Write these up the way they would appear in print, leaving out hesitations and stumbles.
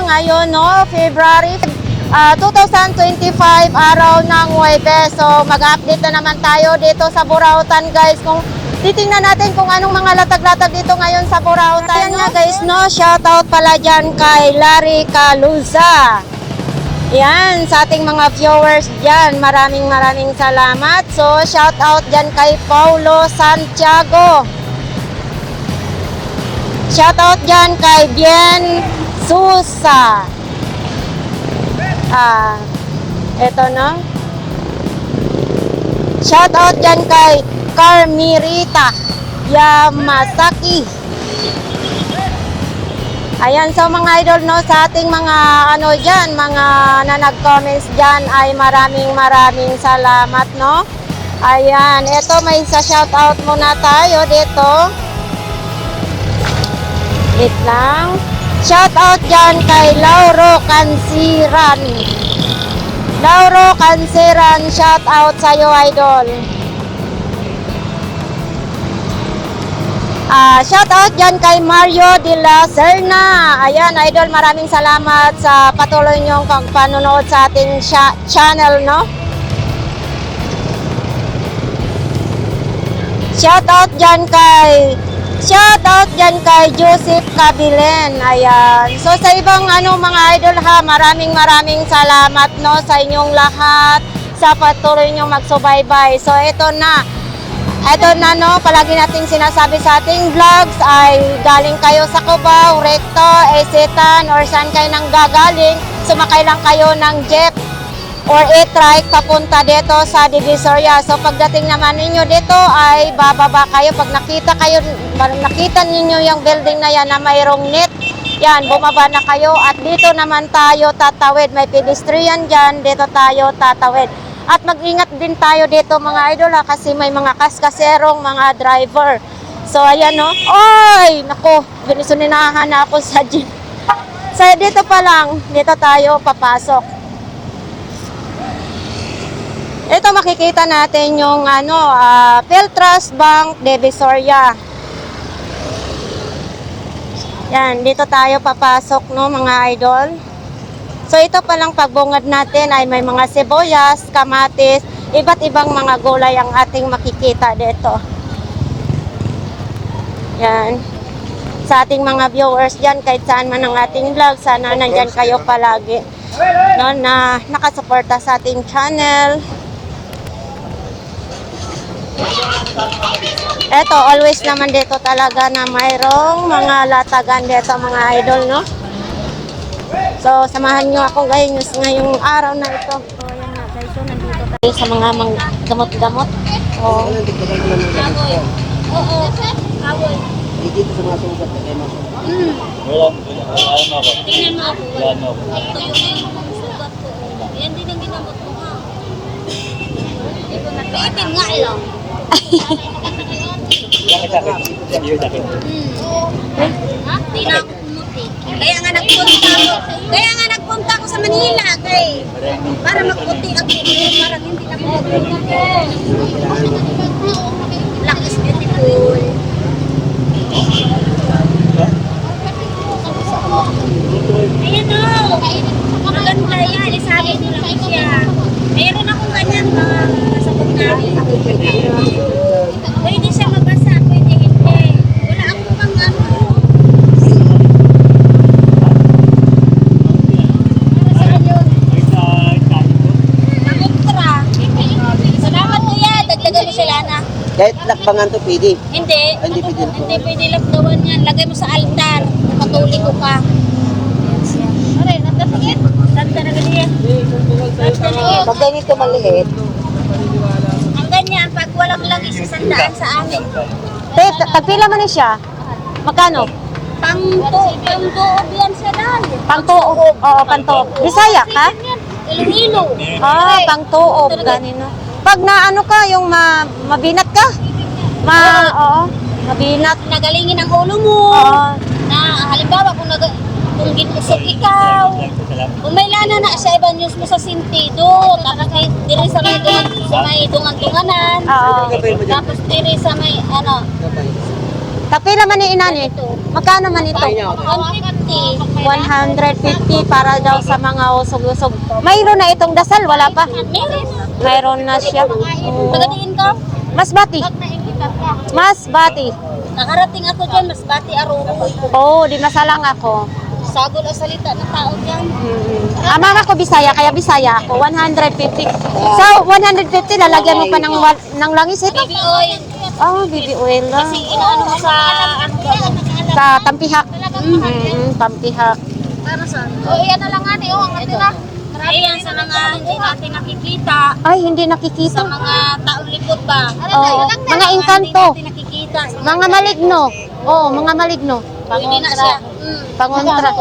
ngayon, no? February 2025, araw ng Huwebes. So, mag-update na naman tayo dito sa Burautan, guys. Kung titingnan natin kung anong mga latag-latag dito ngayon sa Burautan. Ayan nga, guys, no? Shoutout pala dyan kay Larry Caluza. Yan, sa ating mga viewers dyan, maraming salamat. So, shout out dyan kay Paulo Santiago. Shout out dyan kay Bien Susa. Eto no. Shout out dyan kay Carmirita Yamasaki. Ayan, so mga idol, no, sa ating mga ano dyan, mga na nag-comments dyan ay maraming salamat, no. Ayan, eto may sa shoutout muna tayo dito. Wait lang. Shoutout dyan kay Lauro Cansiran. Lauro Cansiran, shoutout sa'yo, idol. Shout out dyan kay Mario de la Serna. Ayan, idol, maraming salamat sa patuloy niyong panonood sa ating channel, no? Shout out dyan kay Joseph Cabilen. Ayan. So sa ibang mga idol ha, maraming salamat, no, sa inyong lahat sa patuloy niyong magsubaybay. So ito na, no, palagi nating sinasabi sa ating vlogs ay galing kayo sa Cubao, Recto, Esitan, or saan kayo nang gagaling, sumakay lang kayo ng jeep or e-trike papunta dito sa Divisoria. So pagdating naman ninyo dito ay bababa kayo. Pag nakita ninyo yung building na yan na mayroong net, yan, bumaba na kayo at dito naman tayo tatawid. May pedestrian dyan, dito tayo tatawid. At mag-ingat din tayo dito mga idol ha, kasi may mga kaskaserong mga driver. So ayan no. Oy, nako, binusuninahan na ako sa gym. So dito pa lang, dito tayo papasok. Ito makikita natin yung Philtrust Bank Divisoria. Yan, dito tayo papasok, no, mga idol. So ito palang pagbungad natin ay may mga sibuyas, kamatis, iba't ibang mga gulay ang ating makikita dito. Yan. Sa ating mga viewers dyan, kahit saan man ang ating vlog, sana nandyan kayo palagi, no, na nakasuporta sa ating channel. Ito, always naman dito talaga na mayroong mga latagan dito mga idol, no? So, samahan nyo ako ngayong araw na ito. So, ayan nga guys, so nandito tayo sa mga gamot-gamot. Oo. Oo. Kawoy. Dito sa mga sugat na kayo maso. Tingnan mo ako. Ito yung sugat ko. Yan din ang ginamot ko nga. Itim nga lang. Ha? Di na ako pumuti. Kaya nga nagpunta ako sa Manila para magputi ako, para hindi na ako Black is beautiful. Ayan o, maganda yan, isabi ko lang siya. Mayroon akong ganyan mga kasabot namin. Pwede siya mabasa, pwede hindi. Wala akong pang salamat kuya, dagdagan mo sila na. Kahit lakbangan to pwede? Hindi. Hindi pwede. Hindi pwede lakdawan yan. Lagay mo sa altar. Katoliko ka. Aray, nagkasakit? Santa na ganyan. Pag ganito maliit. Ang ganyan, pag walang lang isasandaan sa amin. Tagpila man siya? Magkano? Pang-tuob yan sa dali. Pang-tuob. Oo, pang-tuob. Bisaya ka? Iloilo. Pang-tuob. Ganino. Pag naano ka, yung mabinat ka? Oo, mabinat. Nagalingin ang ulo mo. Na halimbawa kung ginusok ikaw. Kung may lana na sa ibang news mo sa sentido. Tapos diri sa may dungan-dunganan. Tapos diri sa may Tagpila man ni inani. Magkano man ito? 150. 150 para daw sa mga usog-usog. Mayroon na itong dasal, wala pa. Mayroon na siya. Pagdatingin ko, Masbati. Masbati. nakarating ako dyan, mas bati arukoy. Oh, di masalang ako. Sagol o salita ng tao dyan. Ah, mama ko Bisaya, kaya Bisaya ako. 150. So, 150 lalagyan mo pa ng langis ito? Baby oil. Oh, baby oil lang. Kasi inaano mo sa ano ba? Sa tampihak. Tampihak. Para saan? O, iyan na lang nga ni. Ang natira. Ayan, sa mga hindi natin nakikita. Ay, hindi Sa nakikita. mga taong likod ba? Oo, mga engkanto. Hindi natin nakikita. Mga maligno. Oh, mga maligno. Hindi na siya. Pangontra.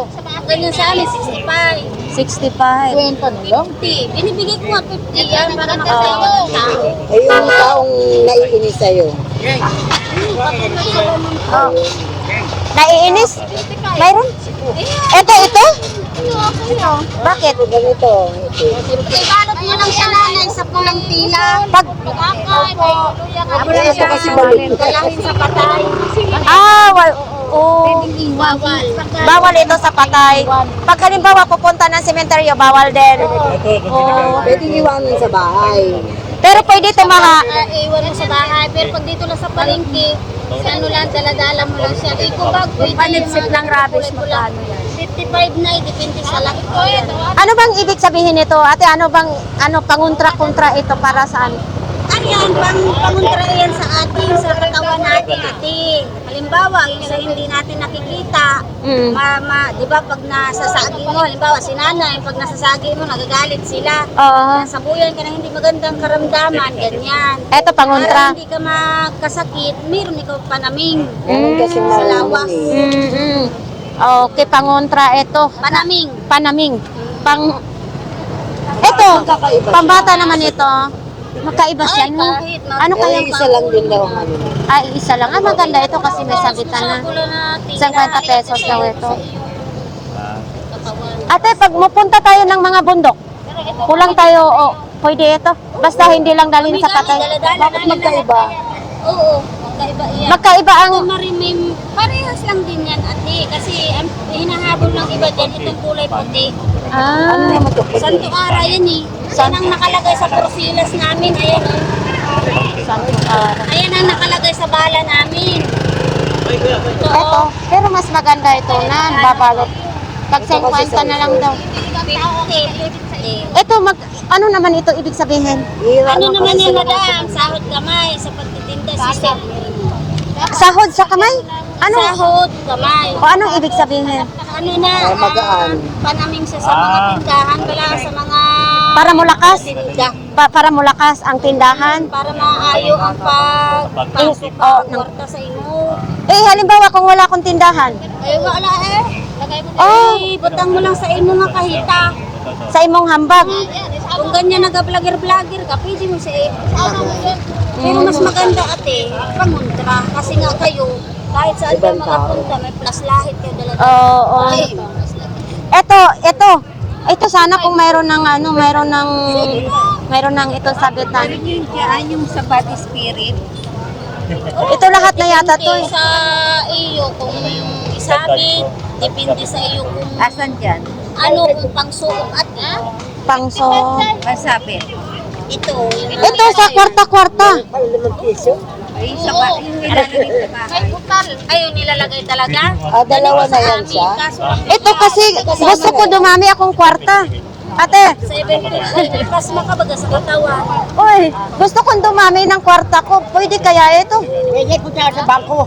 Ganyan sa amin, 65. 65. 50. Binibigay ko nga 50 yan para makasama ng tao. Ay, yung taong naiinis sa'yo. Oh. Naiinis? Mayroon? Ito? Bakit? Ganito. Ibalot mo lang siya nanay sa pulang tila. Pag, Ito kasi balik. Dalahin sa patay. oh, Bawal. bawal ito sa patay. Pag halimbawa pupunta ng sementeryo, bawal din. Oh. Pwede iwanan sa bahay. Pero pwede tumaha. Iwan mo sa bahay. Pero pag dito lang sa palengke, sa ano lang, daladala mo lang siya. Kung bag, Panipsip ng rubbish, magkano yan? 55 na, depende sa laki. Ano bang ibig sabihin nito? Ate, pangontra-kontra ito para saan? Ano yan, pangontra yan sa ating, sa katawan natin, ating. Halimbawa, yung sa hindi natin nakikita, di ba pag nasasagi mo, halimbawa si nanay, pag nasasagi mo, nagagalit sila. Oo. Nasabuyan ka ng hindi magandang karamdaman, ganyan. Ito, Para pangontra. hindi ka magkasakit, meron ikaw panaming. Ganun kasi Sa lawas. Okay, pangontra ito. Panaming. Panaming. Ito, pambata naman ito. Magkaiba siya, no? kahit Ano kaya? Ay, isa lang din daw ang ano. Ay, isa lang. Ah, maganda ito kasi may sabitan na. 50 pesos daw ito. Ate, pag mapunta tayo ng mga bundok, kulang tayo, pwede ito. Basta hindi lang dalhin sa patay. Bakit magkaiba? Oo, magkaiba yan. Magkaiba ang... Ito marimim, parehas lang din yan ate. Kasi ang hinahabol ng iba dyan, itong kulay puti. Ano naman ito? Santo Ara yan eh. Yan ang nakalagay sa prosilas namin. Ayan oh. Ayan ang nakalagay sa bala namin. Ito Ito, oh. pero mas maganda ito na, babalot. Tag 50 na lang daw. 50. Ito, ano naman ito ibig sabihin? Ano naman yan madam? Sahod kamay sa pagtitinda system. Sahod sa kamay? Ano? Sahod kamay. O anong ibig sabihin? Ano na, magaan. panaming siya sa mga tindahan, wala sa mga Para mulakas? tinda. Para mulakas ang tindahan? Para maayo ang pagpasok ng kwarta sa imo. Eh, halimbawa kung wala akong tindahan, Ay, wala eh. Lagay mo Oh. butang mo lang sa imo nga kahita. sa imong hambag. Kung ganyan nag-vlogger ka, pwede mo sa Pero mas maganda ate, pangontra. Kasi nga kayo, kahit saan kayo makapunta, may plus lahit kayo dala. Oo. Ito sana kung mayroon ng mayroon ng ito sabitan. Yan yung sa body spirit. Ito lahat na yata to. Depende sa iyo kung isabit, depende sa iyo kung Asan dyan? ano kung pangsuot at Pangso. Masapit. ito. Ito sa kwarta-kwarta. Para 5 piso. Ay, sa ba? Yung ilalagay sa bahay. Ayun, nilalagay talaga. Dalawa Ganito na sa yan amin, siya. kaso lang Ito kasi gusto ko dumami akong kwarta. Ate, sa 750, plus makabaga sa katawan. oy, gusto kong dumami ng kwarta ko. Pwede kaya ito? Pwede ko sa bangko.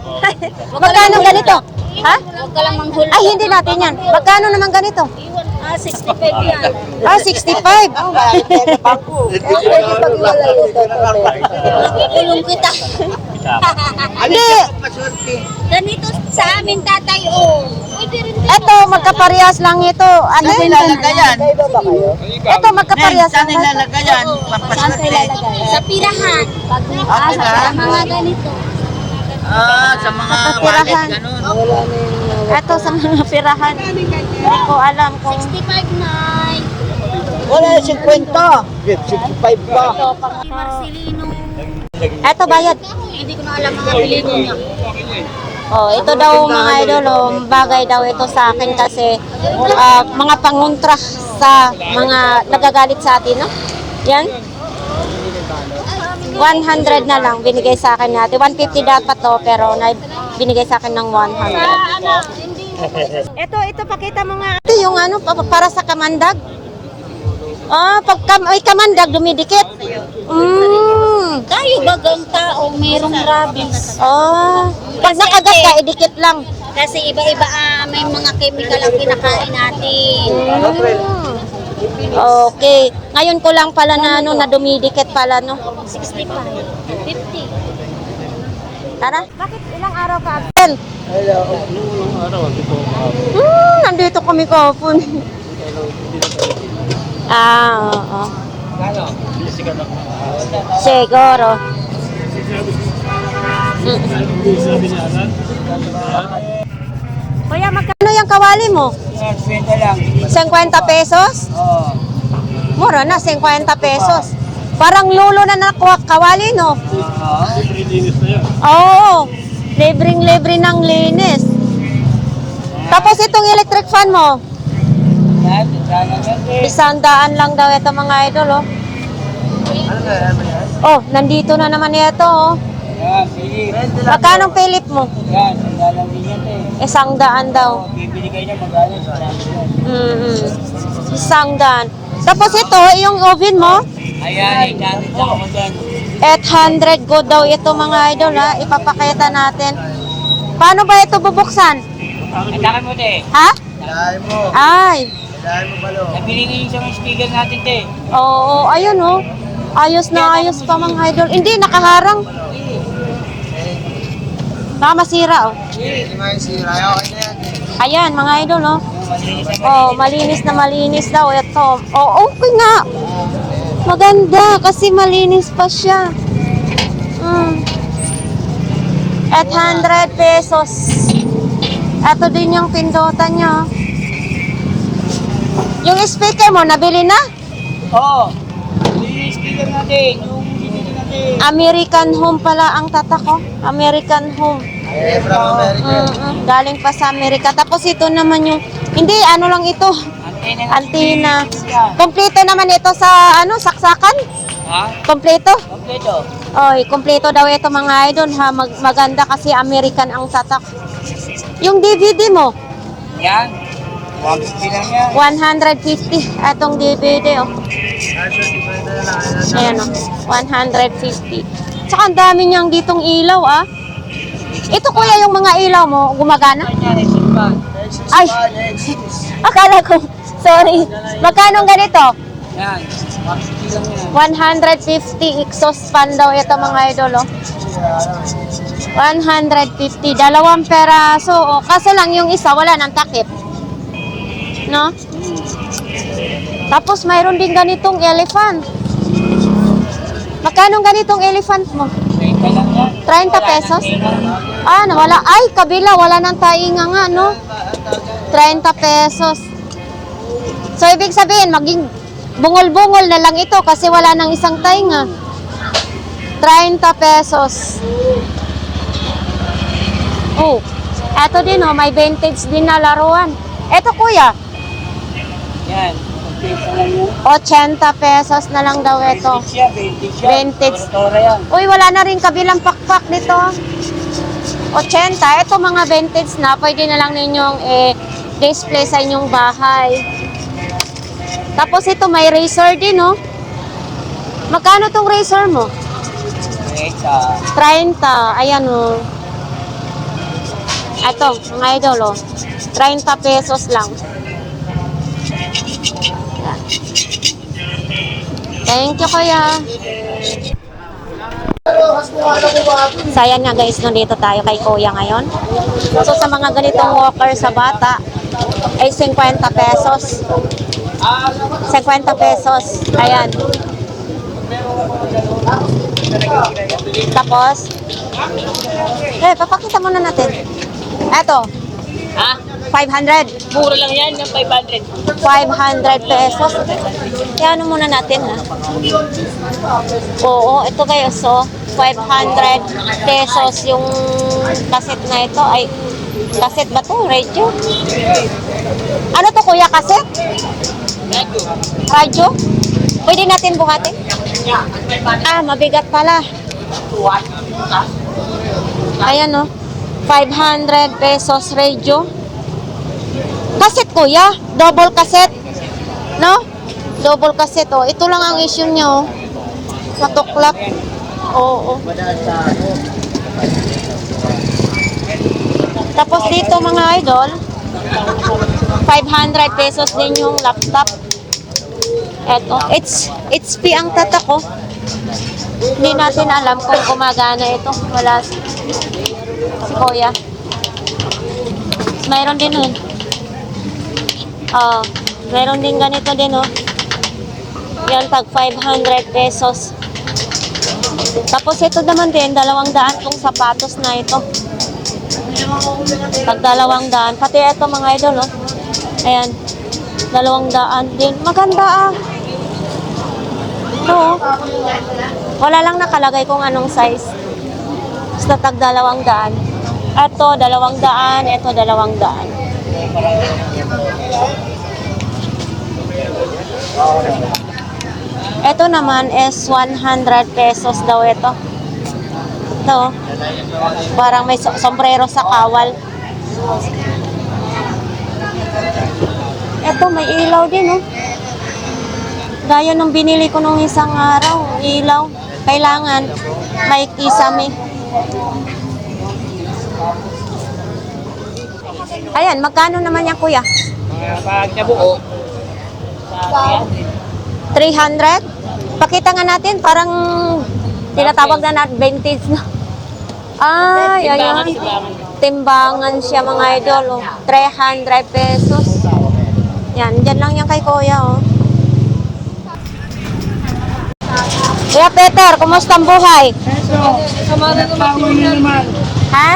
Magkano ganito? Ha? Huwag ka lang manghulog. Ay, hindi natin yan. Magkano naman ganito? 65 yan. 65. Ang wala sa bangko. Pwede pag-iwalay ito. Kulong kita. Hindi. Ganito sa amin, tatay, oh. Pwede rin din. Ito, magkaparehas lang ito. Ano yun? Kaiba ba kayo? Ito, magkaparehas lang. ilalagayan? Saan kayo lalagay? Sa pirahan. Sa mga ganito. Sa mga Kapatirahan. ganun. Wala na yung... Ito sa mga pirahan. Hindi ko alam kung... 65 na. Wala na 50. 65 pa. Marcelino. Ito, bayad. Hindi ko na alam mga pilino niya. Oh, ito daw mga idol, oh, bagay daw ito sa akin kasi mga pangontra sa mga nagagalit sa atin, no? Yan. 100 na lang binigay sa akin natin. 150 dapat to, pero binigay sa akin ng 100. Ito pakita mo nga. Ito yung ano para sa kamandag. Pag may kamandag dumidikit. Tayo bagang tao, mayroong rabies. Pag nakagat ka, idikit lang. Kasi iba-iba may mga chemical ang kinakain natin. Okay. Ngayon ko lang pala na na dumidikit pala, no? 65, 50. Tara. Bakit ilang araw ka absent? Nandito kami kahapon. Oo. Siguro. Kuya, magkano yung kawali mo? 50 pesos? Mura na, 50 pesos. Parang lulo na nakuha kawali, no? Oo. Libreng-libre ng linis. Tapos itong electric fan mo? 100 lang daw ito mga idol, oh. Oh, nandito na naman ito, oh. Magkano Philip mo? 100 daw. $100. Tapos ito, yung oven mo? 800 go daw ito mga idol, ha. Ipapakita natin. Paano ba ito bubuksan? Ha? Ay. Nabili nga yung isang speaker natin, te. Oo, ayun, oh. Ayos na ayos pa mga idol. Hindi, nakaharang. Baka masira, oh. Ayan, mga idol, oh. Oh, malinis na malinis daw ito. Oh, okay nga. Maganda kasi malinis pa siya. 800 pesos. Ito din yung pindutan niya. Yung speaker mo, nabili na? Oo. Yung speaker natin, yung binili natin. American Home pala ang tatak ko. American Home. Galing pa sa Amerika. Tapos ito naman yung, hindi, ano lang ito. Antenna. Kompleto naman ito sa, saksakan? Ha? Kompleto? Kompleto. Oy, kompleto daw ito mga idol, ha. Maganda kasi American ang tatak. Yung DVD mo? Yan. 150 lang yan. 150. Atong DVD, oh. Ayan, oh. 150. Tsaka ang dami niyang ditong ilaw, ah. Ito kuya, yung mga ilaw mo, gumagana? Ay, akala ko, sorry. Magkano ganito? Yan. 150 lang yan. 150 exhaust fan daw ito mga idol, oh. 150, dalawang peraso. Oh. Kaso lang yung isa, wala nang takip. No? Tapos mayroon din ganitong elephant. Magkano ganitong elephant mo? 30 lang yan. 30 pesos? Nawala. Ay, kabila, wala nang tainga nga, no? 30 pesos. So, ibig sabihin, maging bungol-bungol na lang ito kasi wala nang isang tainga. 30 pesos. Oh, eto din, oh, may vintage din na laruan. Eto, kuya, Yan. Kompleto lang yan. 80 pesos na lang daw ito. Vintage yan, vintage yan. Vintage. Tora yan. Uy, wala na rin kabilang pakpak nito. 80. Ito mga vintage na. Pwede na lang ninyong display sa inyong bahay. Tapos ito may razor din, no? Magkano tong razor mo? 30. Ayan, oh. Ito, mga idol, oh. 30 pesos lang. Yan. Thank you, kuya. So, ayan nga guys, nandito tayo kay kuya ngayon. So, sa mga ganitong walker sa bata, ay 50 pesos. 50 pesos. Ayan. Tapos, papakita muna natin. Eto. 500. Mura lang yan, yung 500. 500 pesos. Yan muna natin ha. Oo, ito kayo. So, 500 pesos yung kaset na ito. Ay, kaset ba to? Radio? Ano to kuya, kaset? Radyo? Pwede natin buhatin? Ah, mabigat pala. Ayan o. 500 pesos radio. Kaset kuya. Double kaset. No? Double kaset o. Ito lang ang issue niya o. Matuklap. Oo. Tapos dito mga idol, 500 pesos din yung laptop. Eto, HP ang tatak ko. Hindi natin alam kung gumagana ito. Wala si Kuya. Mayroon din nun. Mayroon din ganito din, oh. Yan, tag 500 pesos. Tapos ito naman din, 200 tong sapatos na ito. Tag 200. Pati ito mga idol, oh. Ayan. 200 din. Maganda ah. Ito, oh. Wala lang nakalagay kung anong size. Basta tag 200. Ito, 200. Ito, 200. Ito naman is 100 pesos daw ito. Ito, oh. Parang may sombrero sa kawal. Ito, may ilaw din, oh. Gaya nung binili ko nung isang araw, ilaw. Kailangan may kisame. Ayan, magkano naman yan, kuya? Pag nabuo, sa 300? Pakita nga natin, parang tinatawag na natin vintage na. Ay, ayan. Timbangan siya mga idol, oh. 300 pesos. Yan, dyan lang yan kay kuya, oh. Kuya Peter, kumusta ang buhay? Ha?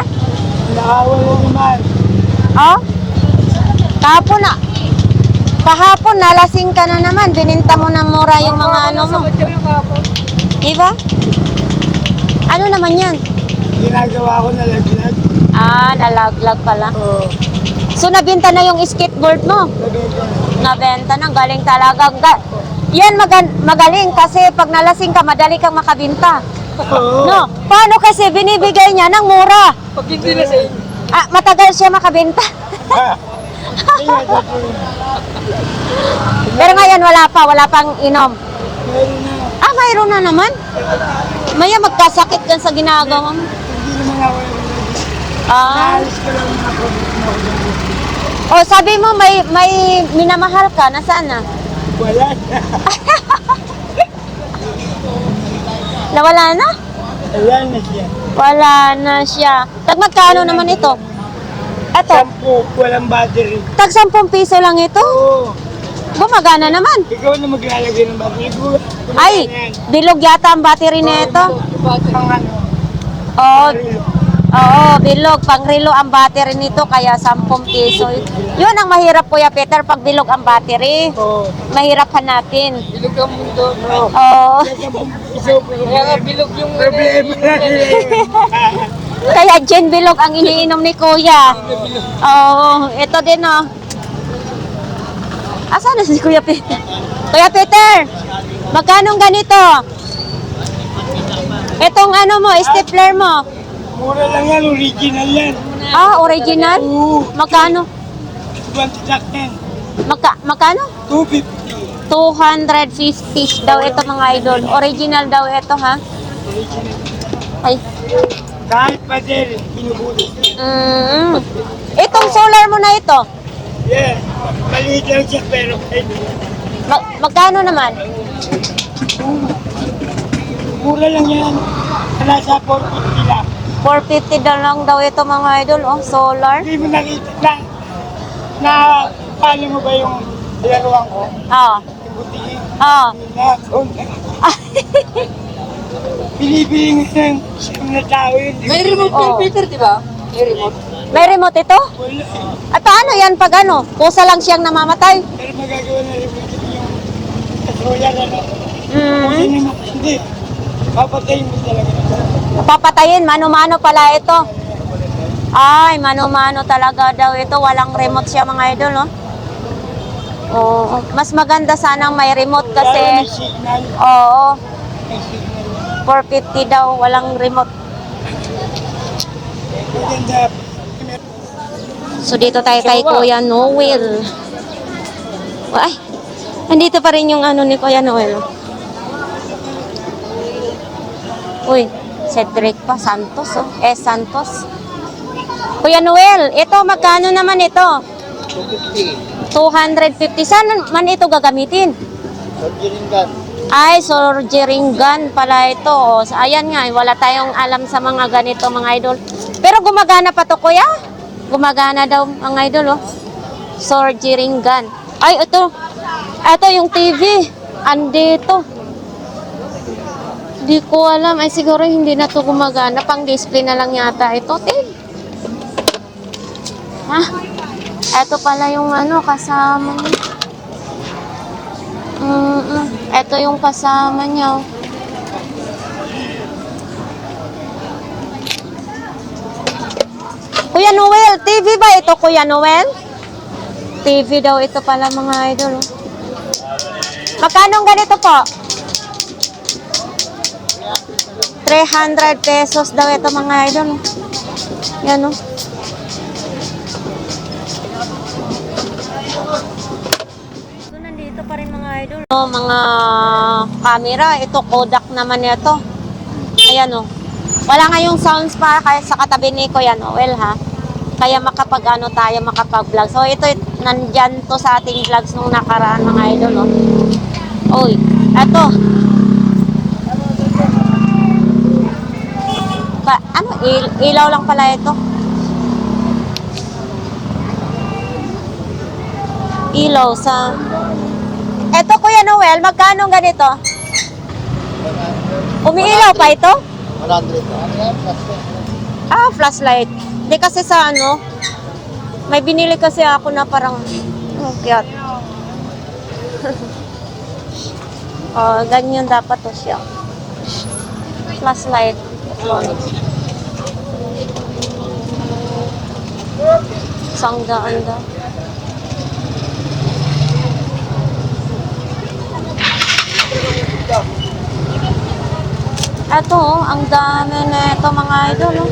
Oh? Kahapon nalasing ka na naman. Bininta mo ng mura yung mga ano mo. Diba? Ano naman yan? Ginagawa ko na laglag. Ah, nalaglag pala. So, nabenta na yung skateboard mo? Nabenta na. Galing talaga. Yan magaling kasi pag nalasing ka, madali kang makabinta. No? Paano kasi binibigay niya ng mura? Pag hindi na sa'yo. Ah, matagal siya makabenta. Pero ngayon wala pang inom. Ah, mayroon na naman. Maya magkasakit kan sa ginagawa mo. Ah. Oh, sabi mo may minamahal ka, nasaan na? Wala na. Nawala na? Wala na siya. Wala na siya. Tag magkano naman ito? Ito, 10, walang battery. tag 10 piso lang ito. Oo. Gumagana naman. Ikaw na maglalagay ng battery ko. Ay, bilog yata ang battery nito. Ang ano. Oo, oo, bilog. Pangrilo ang battery nito, kaya 10 piso. Yun ang mahirap, Kuya Peter, pag bilog ang battery. Oo. Mahirap hanapin. Bilog ang mundo. Oo. Kaya nga bilog yung Problema na Kaya gin bilog ang iniinom ni Kuya. Oo, ito din, oh. Asan na si Kuya Peter? Kuya Peter, magkano ganito? Itong ano mo, stapler mo. Mura lang yan, original yan. Ah, original? Oo. Magkano? 20 second. Magkano? 250. 250 daw ito mga idol. Original daw ito, ha? Ay. Kahit battery, pinubulis. Itong solar mo na ito, Yeah. Maliit lang siya pero magkano naman? mura lang yan. Nasa 450 lang. 450 lang daw ito mga idol, oh, solar. Hindi mo nakita na paano mo ba yung nilaruan ko? Ah. Yung butihin. Ah. Binibili nga ng siyang na tao yun. May remote Oh. Peter, di ba? May remote. May remote ito? Wala. At paano yan pag ano? Kusa lang siyang namamatay. Pero magagawa na rin yung katroyan, ano? Mm. Hindi. Papatayin mo talaga. Papatayin, mano-mano pala ito. Ay, mano-mano talaga daw ito. Walang remote siya mga idol, no? Oo. Mas maganda sanang may remote Lalo may kasi, signal. oo, May signal. 450 daw, walang remote. Maganda. So dito tayo kay Kuya Noel. Ay, nandito pa rin yung ano ni Kuya Noel. Uy, Cedric pa, Santos, oh. Santos. Kuya Noel, ito, magkano naman ito? 250. Saan man ito gagamitin? Ay, surgering gun pala ito. O, ayan nga, wala tayong alam sa mga ganito, mga idol. Pero gumagana pa to, kuya? Gumagana daw, mga idol, oh. Surgering gun. Ay, ito. Ito yung TV. Andito. Di ko alam. Ay, siguro hindi na to gumagana. Pang display na lang yata ito. Ha? Ito pala yung ano, kasama niya. Ito yung kasama niya. Oh. Kuya Noel, TV ba ito, Kuya Noel? TV daw ito pala mga idol. Oh. Magkano ang ganito po? 300 pesos daw ito mga idol. Oh. Yan oh. So, nandito pa rin mga idol. Oh, mga camera. Ito, Kodak naman ito. Ayan oh. Wala nga yung sounds pa kaya sa katabi ni Kuya Noel ha. Kaya makapag-ano tayo, makapag-vlog. So, ito, nandyan to sa ating vlogs nung nakaraan mga idol oh. Uy, ito. Ano, ilaw lang pala ito. Ilaw sa... Eto, Kuya Noel, magkano ganito? Umiilaw pa ito? 100. Ah, flashlight. Hindi kasi sa ano, may binili kasi ako na parang, cute. Oh, ganyan dapat to siya. Flashlight. Sanggaan daw. Ito, oh, ang dami na ito mga idol. Oh.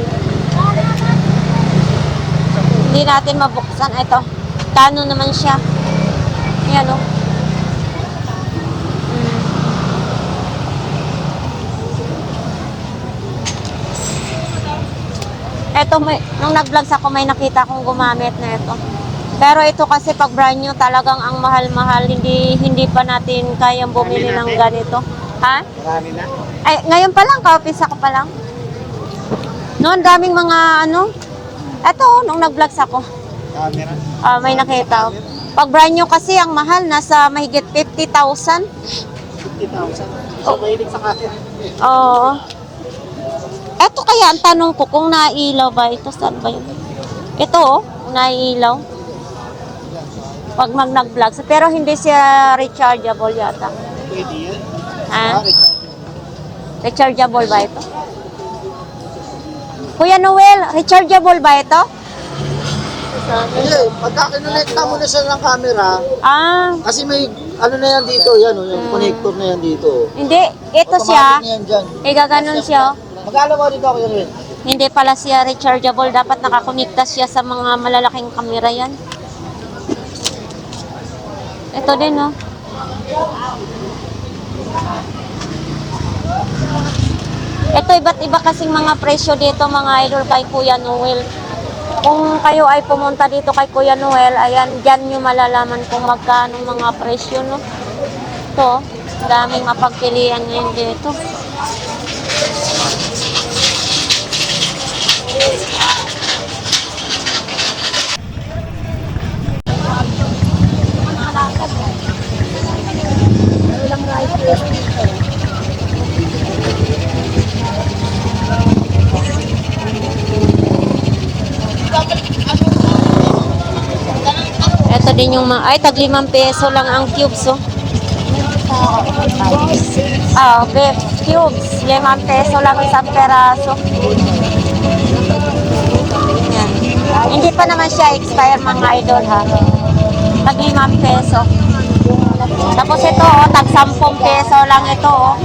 Hindi natin mabuksan. Ito, kano naman siya. Yan, oh. Ito, nung nag-vlogs ako, may nakita kong gumamit na ito. Pero ito kasi pag brand new, talagang ang mahal-mahal. Hindi pa natin kayang bumili ng ganito. Ha? Marami na. Ay, ngayon pa lang, kaupisa ko pa lang. Noon, daming mga ano. Ito, nung nag-vlogs ako. Camera. May nakita. Pag brand new kasi, ang mahal, nasa mahigit 50,000. 50,000. So, mahilig sa camera. Oo. Ito kaya, ang tanong ko, kung nailaw ba ito, saan ba yun? Ito, oh, nailaw. Pag nag-vlogs. Pero hindi siya rechargeable yata. Pwede yan. Ha? Rechargeable ba ito? Kuya Noel, rechargeable ba ito? Hindi, pagka kinonekta mo na siya ng camera, Ah, kasi may ano na yan dito, yan o, yung connector na yan dito. hindi. Ito siya. Automatic na yan dyan. Igaganon siya. Oh. Magkano mo dito ako yun? Hindi pala siya rechargeable. Dapat nakakonekta siya sa mga malalaking kamera yan. Ito din, oh. Ito, iba't iba kasing mga presyo dito, mga idol, kay Kuya Noel. Kung kayo ay pumunta dito kay Kuya Noel, ayan, dyan nyo malalaman kung magkano mga presyo, no? Ito, daming mapagpilian ngayon dito. din yung mga, ay, tag 5 peso lang ang cubes, oh. Beef cubes. 5 peso lang isang peraso. Yan. Hindi pa naman siya expire mga idol ha. Tag 5 peso. Tapos ito oh, tag 10 peso lang ito oh.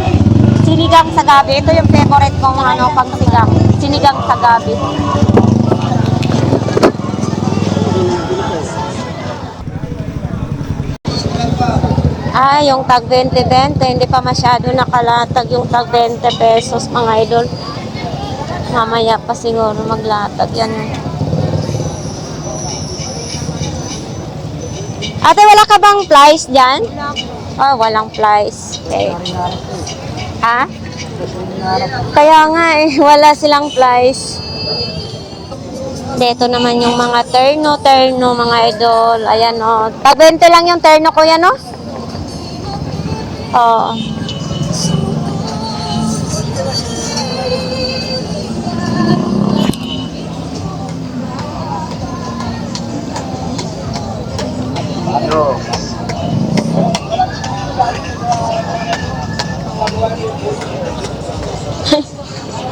Sinigang sa gabi. Ito yung favorite kong ano pang sigang. Sinigang sa gabi. Yung tag 20-20, hindi pa masyado nakalatag yung tag 20 pesos mga idol. Mamaya pa siguro maglatag yan. Ate, wala ka bang flies dyan? Oh, walang flies. Okay. Ha? Kaya nga eh, wala silang flies. Dito naman yung mga terno mga idol. Ayan o. Tag 20 lang yung terno ko yan o. Oo.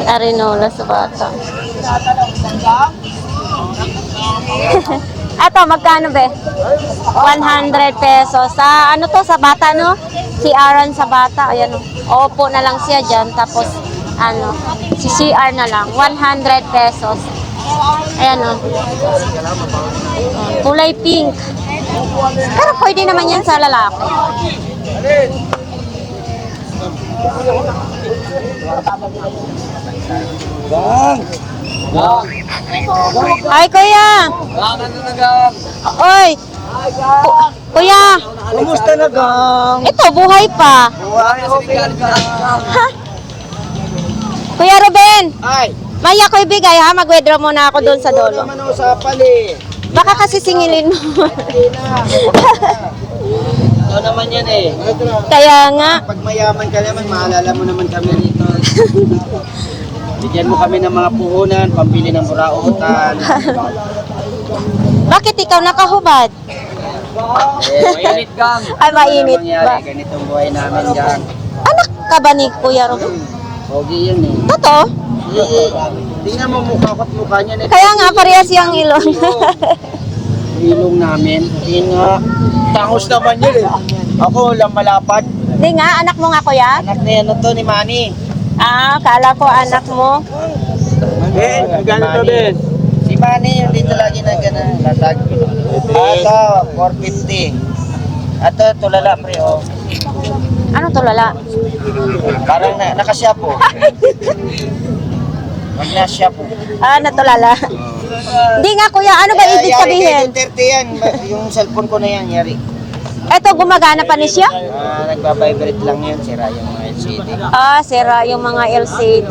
Arinola sa bata. Ato, magkano be? 100 pesos. Sa ano to, sa bata no? Si Aaron sa bata, ayan o. Opo na lang siya dyan, tapos ano, si CR na lang, 100 pesos. Ayan o. Kulay pink. Pero pwede naman yan sa lalaki. Ay, kuya! Oy! Kuya! Kumusta na, gang? Ito, buhay pa. Okay lang, Ha? Kuya Ruben! Ay, Maya ko ibigay ha, mag-withdraw muna ako doon sa dolo. naman ang usapan eh. Baka kasi singilin mo. Hindi na. Ito naman yan eh. Kaya nga, Pag mayaman ka naman, maalala mo naman kami dito. Bigyan mo kami ng mga puhunan, pambili ng burautan. bakit ikaw nakahubad? Mainit kang. Ay, mainit ba? Ganitong buhay namin dyan. Anak ka ba ni Kuya Ruben? Pogi yan eh. Totoo? Tingnan mo mukha ko't mukha niya na. Kaya nga, parehas yung ilong. Ilong namin. Tingnan nga. Tangos naman yun eh. Ako lang malapad. Hindi nga, anak mo nga kuya? Anak na yan to ni Manny. Kala ko anak mo. Gano'n din? Si Manny yung dito lagi na gano'n. Latag. Ito, 450. Ito, tulala pre oh. Ano to lala? Parang nakasya po. Pag nasya po. Natulala. Hindi nga kuya, ano ba ibig sabihin? Kaya 30 yan. Yung cellphone ko na yan, yari. Eto, gumagana pa ni siya? Nagbabibrate lang yan, sira yung mga LCD. Sira yung mga LCD.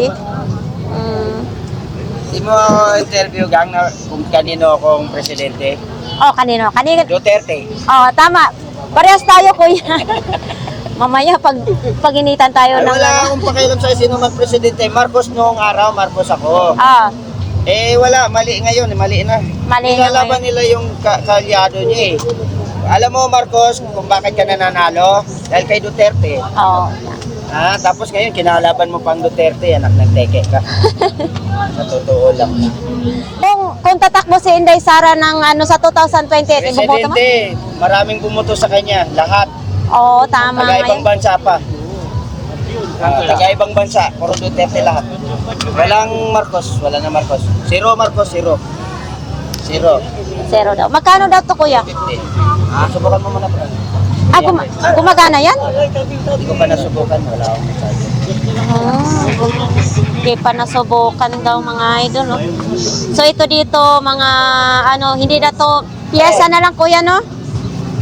Di mo interview gang na kung kanino akong presidente? Kanino? Kanino? Duterte. Tama. Parehas tayo kuya. Mamaya pag initan tayo Ay, ng wala akong pakialam sa sino man presidente. Marcos noong araw, Marcos ako. Wala, mali ngayon, mali na. Mali na Nilalaban nila yung kalyado niya eh. Alam mo Marcos, kung bakit ka nananalo? Dahil kay Duterte. Tapos ngayon, kinalaban mo pang Duterte, anak ng teke ka. Sa totoo lang. Kung tatakbo si Inday Sara ng sa 2028, iboboto mo? Presidente, maraming bumuto sa kanya, lahat. Tama nga Taga-ibang yun. bansa pa. Taga-ibang bansa, puro Duterte lahat. Walang Marcos, wala na Marcos. Zero Marcos, zero. Zero. Zero daw. Magkano daw to kuya? 50. Subukan mo muna pa. Gumagana yan? Hindi ko pa nasubukan, wala akong masabi. Hindi pa nasubukan daw mga idol. No? So ito dito mga hindi na to piyesa na lang kuya no?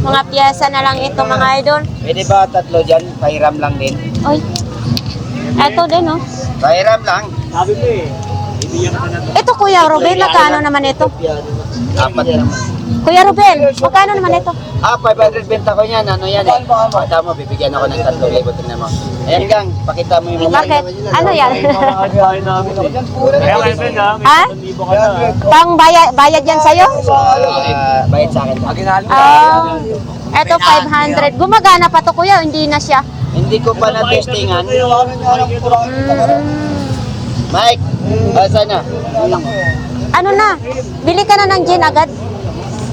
Mga piyesa na lang ito mga idol. Pwede ba tatlo dyan? Pahiram lang din. Oy. Ito din no. Pahiram lang. Sabi mo eh. Ito kuya Ruben, magkano naman ito? Apat naman. Kuya Ruben, magkano naman ito? 500 benta ko yan. Ano yan eh? Pakita mo, bibigyan ako ng 3,000. Tingnan mo. Ayan gang, pakita mo yung mukha. Bakit? Ano yan? Kaya ngayon, Ben, ha? Ha? Pang bayad yan sa'yo? Bayad sa akin. Eto 500. Gumagana pa to kuya, hindi na siya. Hindi ko pa na-testingan. Mike, saan na? Ano na? Bili ka na ng gin agad?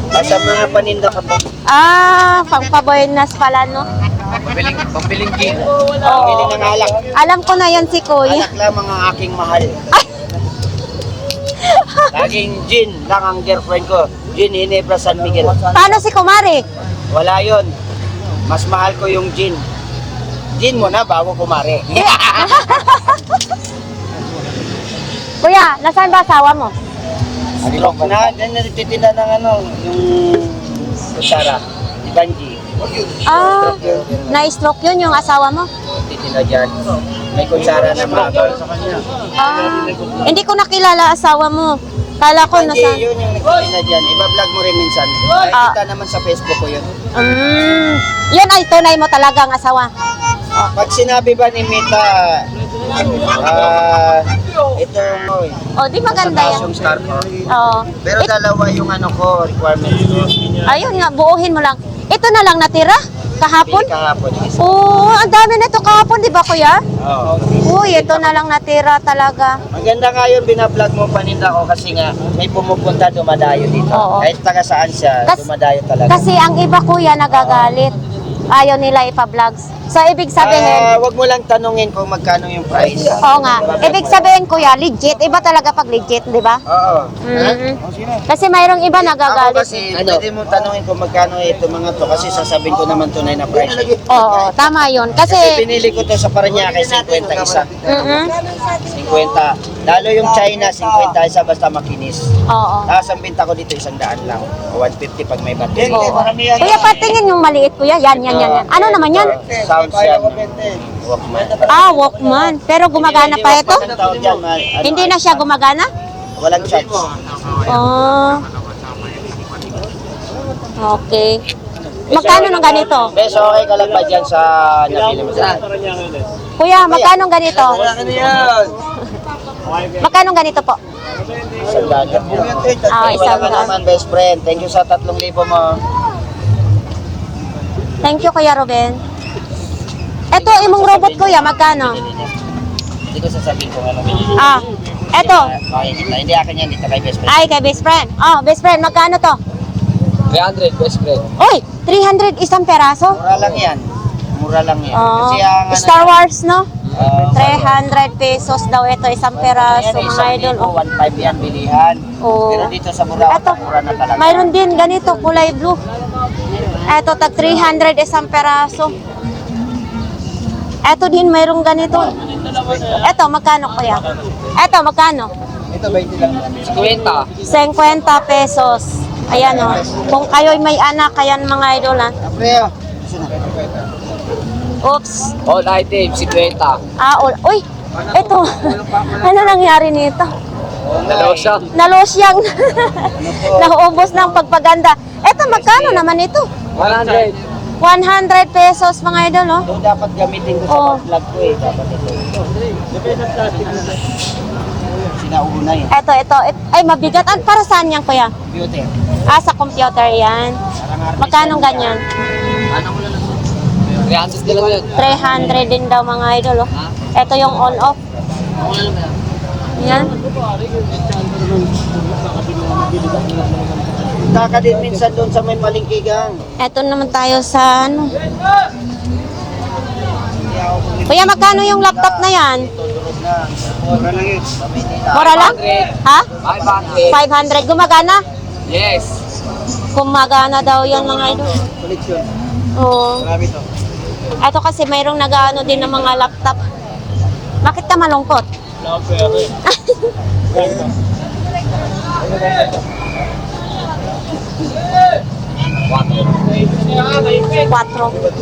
Sa mga paninda ko to. Pangpaboynas pala no? Pambiling gin. Pambili ng alak. Alam ko na yan si kuya. Alak lang mga aking mahal. Laging gin lang ang girlfriend ko. Gin Ginebra San Miguel. Paano si kumari? Wala yon. Mas mahal ko yung gin. Gin mo na bago kumare. Kuya, nasaan ba asawa mo? Stroke na. Yan nagtitinda ng yung kutsara. Di Banji. Na-stroke yun yung asawa mo? Titinda dyan. May kutsara na magal. Hindi ko nakilala asawa mo. Kala ko Banji, nasa... yun yung nagtitinda dyan. Iba-vlog mo rin minsan. Kita naman sa Facebook ko yun. Yun ay tunay mo talaga ang asawa. Pag sinabi ba ni Mita, ito mo Di maganda yan. yung scarf mo. Oo. Pero dalawa yung requirements ko. Ayun nga, buuhin mo lang. Ito na lang natira? Kahapon? Pili kahapon. Ang dami na ito kahapon, di ba kuya? Oo. Uy, ito na lang natira talaga. Maganda nga yun, binablog mo paninda ko kasi nga may pumupunta dumadayo dito. Oo. Kahit taga saan siya, dumadayo talaga. Kasi ang iba kuya nagagalit. Ayaw nila ipa-vlogs. So, ibig sabihin, Wag mo lang tanungin kung magkano yung price. oo nga, ibig sabihin kuya, legit. Iba talaga pag legit, di ba? Oo. Kasi mayroong iba Ako nagagalit. kasi, pwede mo tanungin kung magkano ito mga to kasi sasabihin ko naman tunay na price. Oo, tama yun. Kasi Kasi, binili ko to sa Parañaque, 50 isa. 50. Lalo yung China, 50 isa basta makinis. oo. Tapos ang binta ko dito 100 lang. 150 pag may battery. Oo. Kuya, patingin yung maliit kuya. Yan. Ano naman yan? Sounds yan. Walkman. Walkman. Pero gumagana pa ito? Ang tawag dyan, Hindi na siya gumagana? Walang charge. Oh. Okay. Magkano ng ganito? Beso, okay ka lang ba dyan sa nabili mo sa Kuya, magkano ng ganito? Magkano ganito po? isang daan? Isang Wala ka naman, best friend. Thank you sa 3,000 mo. Thank you, Kuya Ruben. Ito, imong robot, Kuya, magkano? Hindi ko sasabihin kung ano. Eto. Okay, hindi akin yan, dito kay best friend. Ay, kay best friend. Best friend, magkano to? 300, best friend. Uy, 300 isang peraso? Mura lang yan. Mura lang yan. Kasi ang Star Wars, no? 300 pesos daw ito, isang peraso, mga idol. 1.5 yan, bilihan. Oo. Pero dito sa Burao, Eto, mura na talaga. mayroon din ganito, kulay blue. Eto, tag 300 isang peraso. Eto din, mayroong ganito. Eto, magkano kuya? Eto, magkano? Ito, 20 lang. 50 pesos. Ayan o. Kung kayo'y may anak, ayan mga idol ha. Preo. Oops. All items, 50. Uy, eto. Ano nangyari nito? Nalosyang. Nauubos ng pagpaganda. Eto, magkano naman ito? 100. 100 pesos mga idol, oh. Ito dapat gamitin ko sa vlog ko eh. Dapat ito. Sinauna eh. Ito. Ay, mabigat. Para saan yan, kuya? Beauty. Sa computer yan. Magkano ganyan? 300 lang yun. 300 din daw mga idol, oh. Ito yung on-off. Yan. Taka din minsan doon sa may palingkigang. Ito naman tayo sa ano. Kuya, magkano yung laptop na yan? Mura lang yun. Mura lang? Ha? 500. 500. Gumagana? Yes. Gumagana daw yan mga idol. Koleksyon. Oo. Marami to. Ito kasi mayroong nag-ano din ng mga laptop. Bakit ka malungkot? Wala akong pera eh.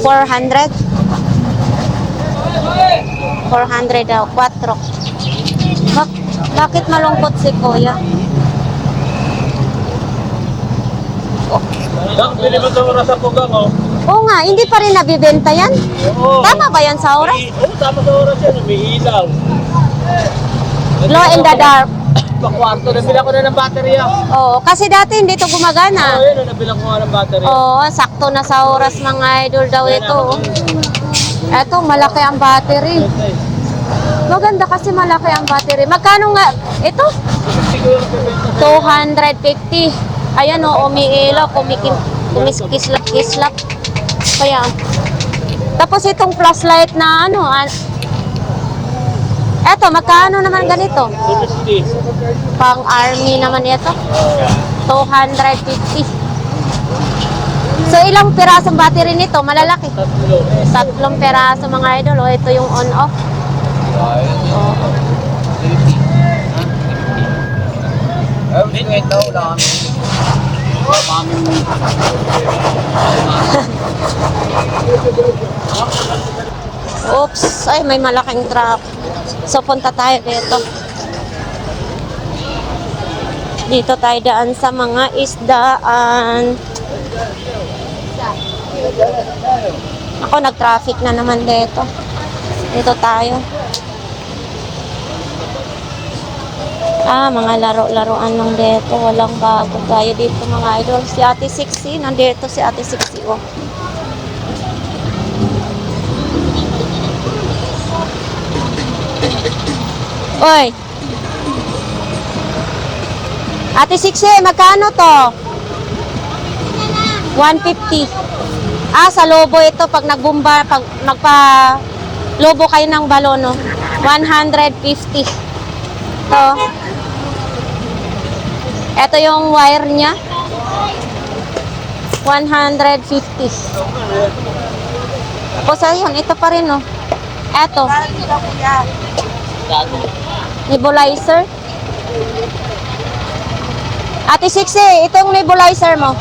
400? 400 daw, 4. Bakit malungkot si Kuya? Dang, bili mo sa oras sa pugang, oh. Oo nga, hindi pa rin nabibenta yan. Oo. Tama ba yan sa oras? Oo, tama sa oras yan. May ilaw. Glow in the dark. Pakwarto, nabila ko na ng baterya. Oo, kasi dati hindi to Oo, gumagana. yun, nabila ko nga ng baterya. Oo, sakto na sa oras mga idol daw ito. Eto, malaki ang battery. Maganda kasi malaki ang battery. Magkano nga? Ito? Siguro, 250. Ayan o, umiilaw, kumikislap-kislap. Kaya, tapos itong flashlight na ano, eto, magkano naman ganito? 250. Pang army naman ito. 250. So, ilang pirasong battery nito? Malalaki. 3 piraso mga idol. O, ito yung on-off. Ito, wala kami. Oops, ay may malaking truck. So punta tayo dito. Dito tayo daan sa mga isdaan. Ako, nag-traffic na naman dito. Dito tayo. Mga laro-laruan lang dito. Walang bago tayo dito mga idol. Si Ate Sixi, nandito si Ate Sixi. Oh. Oy. Ate Sixi, magkano to? 150. Sa lobo ito pag nagbumba, pag magpa-lobo kayo ng balon, no? 150. To. Ito yung wire niya. 150. Tapos ayun, ito pa rin, no? Ito. Nebulizer. Ate Sixi, itong nebulizer mo.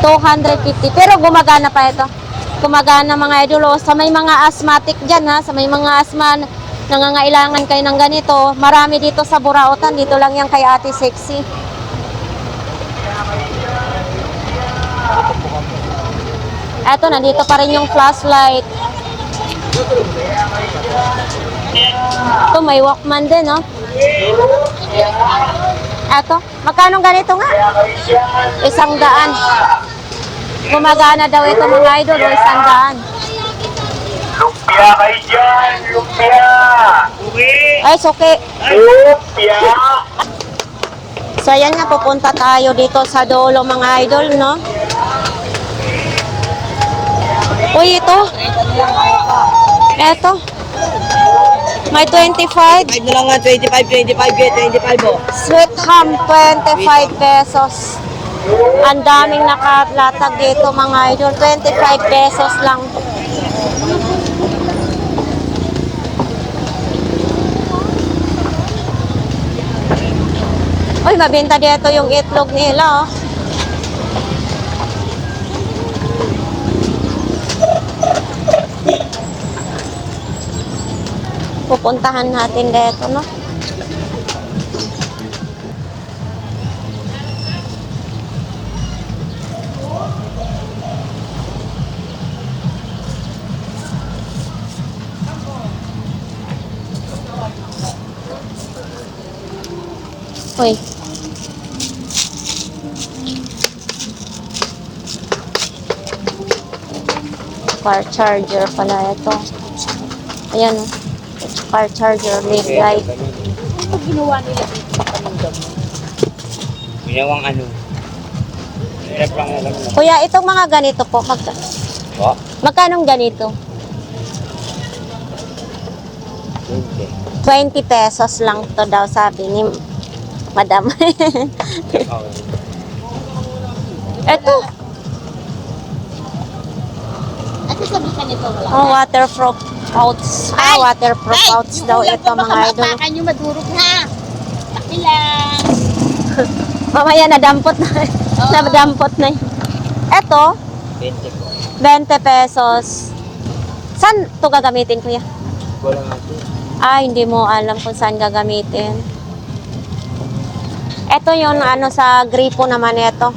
250. Pero gumagana pa ito. Gumagana mga idol. Sa may mga asthmatic dyan, ha? Sa may mga asthma, nangangailangan kayo ng ganito. Marami dito sa Burautan. Dito lang yan kay Ate Sixi. Eto, nandito pa rin yung flashlight. Ito, may Walkman din, no? Eto, magkano ganito nga? 100. Gumagana daw ito mga idol, o 100. Lumpia kayo dyan! Lumpia! Ay, okay. Lumpia! So, ayan nga, pupunta tayo dito sa dulo mga idol, no? Uy, ito. Eto. May 25. 5 na lang nga, 25, 25, oh. Sweet ham, 25 pesos. Ang daming nakalatag dito mga idol. 25 pesos lang. Uy, mabenta dito yung itlog nila, oh. Pupuntahan natin dito, no? Uy. Car charger pala ito. Ayan, oh. Car charger, leg light. Ano ginawa nila dito sa panindam mo? Ginawang ano. Hirap lang alam na. Kuya, itong mga ganito po, Po? magkanong ganito? 20 pesos lang to daw sabi ni Madam. Ito, Ano sabi ka nito? waterproof pouch. Waterproof pouch daw ito mga idol. Baka nyo madurog ha. Taki lang. Mamaya nadampot na. Nadampot na. Ito, 20 po. 20 pesos. Saan ito gagamitin, kuya? Wala nga po. Hindi mo alam kung saan gagamitin. Ito yung ano sa gripo naman ito.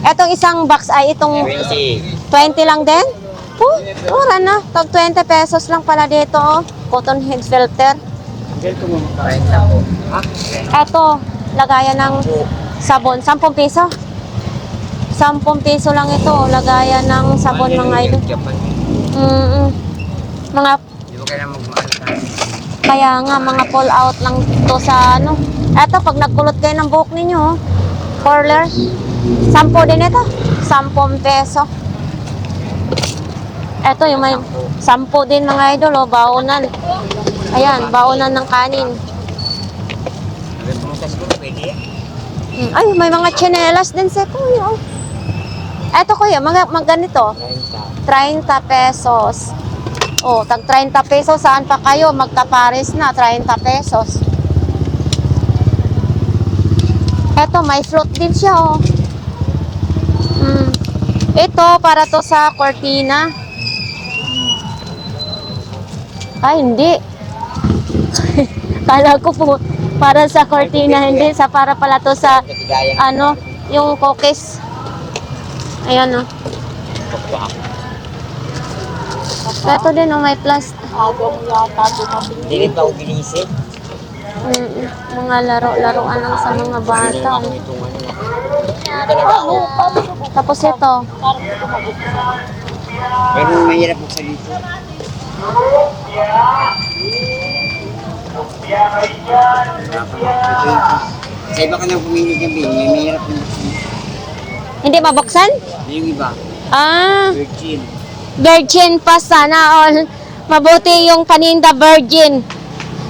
Etong isang box ay itong 20 lang din? Oh, mura na. Tag 20 pesos lang pala dito. Oh. Cotton head filter. Eto, lagayan ng sabon. 10 piso. 10 piso lang ito. Lagayan ng sabon mga idol. Mga kaya nga mga pull out lang to sa ano. Eto, pag nagkulot kayo ng buhok ninyo, oh. Curler. 10 din ito. 10 peso. Eto, yung may 10 din mga idol, oh. Baonan. Ayan, baonan ng kanin. Ay, may mga tsinelas din sa kuya, oh. Eto kuya, mga ganito. 30 pesos. Oh, tag 30 pesos, saan pa kayo? Magkapares na, 30 pesos. Eto, may fruit din siya, oh. Ito, para to sa cortina. Ay, hindi. Kala ko po, para sa cortina, hindi. Sa para pala to sa, ano, yung cookies. Ayan, oh. Ito din, oh, may plastic. Hindi ba ginisip? Mga laro-laruan lang sa mga bata. Tapos ito. Pero mahirap mo sa dito. Sa iba ka nang pumili gabi, may mahirap mo. Hindi mabuksan? Yung iba, Ah, virgin. virgin pa sana all. Mabuti yung paninda virgin.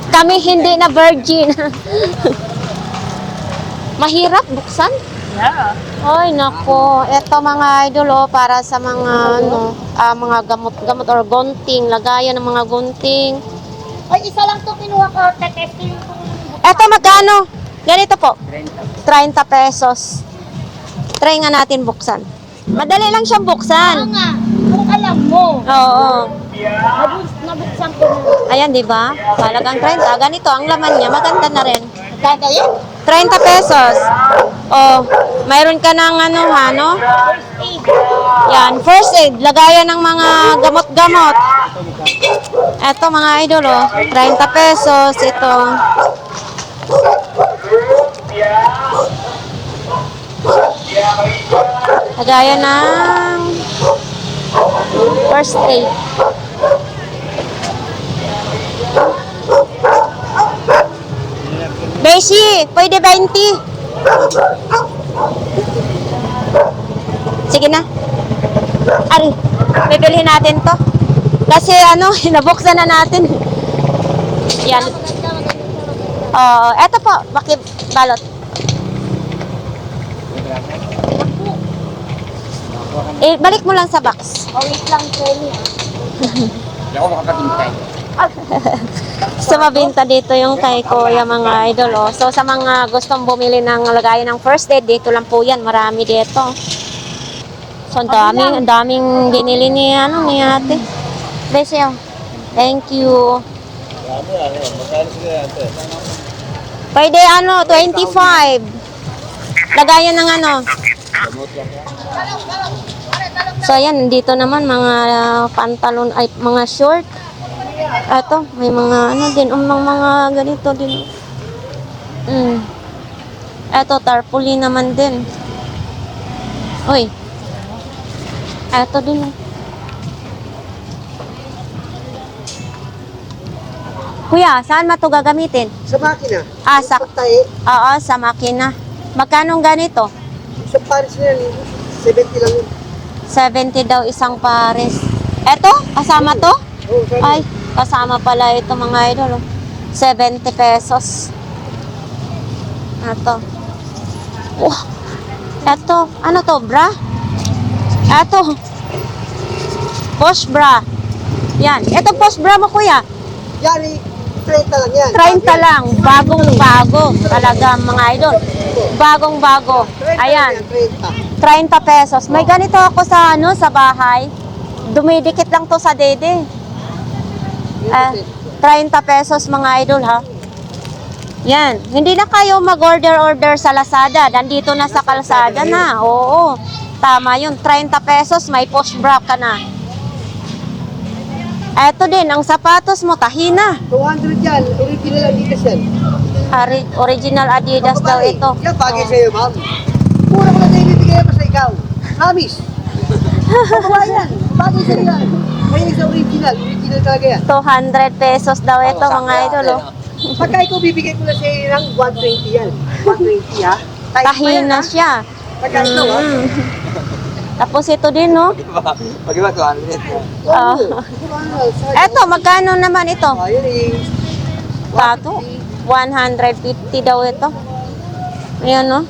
Kami hindi na virgin. Mahirap buksan? Yeah. Ay, nako. Ito mga idol, oh, para sa mga, ano, mga gamot-gamot or gunting. Lagayan ng mga gunting. Ay, isa lang to kinuha ko. Testing ko. Ito magkano? Ganito po. 30 pesos. Try nga natin buksan. Madali lang siyang buksan. Nga, kung alam mo, Oo. nabuksan ko na. Ayan, di ba? Halagang 30. Ganito ang laman niya. Maganda na rin. Kada yan? 30 pesos. Oh, mayroon ka ng ano, ha, no? Yan, first aid. Lagayan ng mga gamot-gamot. Eto mga idol, oh. 30 pesos. Ito. Lagayan ng first aid. Beshi, pwede 20. Sige na. Ari, bibilhin natin to. Kasi ano, nabuksan na natin. Yan. Oh, eto po, balot. Balik mo lang sa box. Oh, wait lang, Kelly. Hindi ako makapatintay. Sa mabinta dito yung kay Kuya mga idol. Oh. So sa mga gustong bumili ng lagayan ng first aid, dito lang po yan. Marami dito. So ang daming binili ni, ni ate. Besyo. Thank you. Pwede 25. Lagayan ng So ayan, dito naman mga pantalon, ay mga short. Ito, may mga din, mga ganito din. Ito, tarpaulin naman din. Uy. Ito din. Kuya, saan mo ito gagamitin? Sa makina. Oo, sa makina. Magkano ganito? Sa Paris na yan, 70 lang yun. 70 daw isang pares. Eto, kasama to? Ay, kasama pala ito mga idol. 70 pesos. Eto. Eto, ano to, bra? Eto. Post bra. Yan. Eto post bra mo, kuya. Yan, 30 lang yan. 30 lang. Bagong-bago. Talaga mga idol. Bagong-bago. Ayan. 30 pesos. May ganito ako sa sa bahay. Dumidikit lang to sa dede. 30 pesos mga idol ha. Yan. Hindi na kayo mag-order sa Lazada. Nandito na sa kalsada na. Oo. Tama yun. 30 pesos, may push bra ka na. Eto din, ang sapatos mo, tahina. 200 yan, original Adidas yan. Original Adidas daw ito. Yan, bagay sa'yo, ma'am. Mura ko na tayo bibigay pa sa ikaw. Promise. Babae yan, bagay sa'yo yan. Kaya sa original talaga yan. 200 pesos daw ito, mga idol. Oh. Pagka ikaw bibigay ko na sa'yo ng 120 yan. 120 ha? Tight pa yan, Tahina ha? siya. Pagka ikaw ha? Tapos ito din, no? Pag-iba, 200. Ah. Eto, magkano naman ito? Ayun eh. Tato? 150 daw ito. Ayan, no?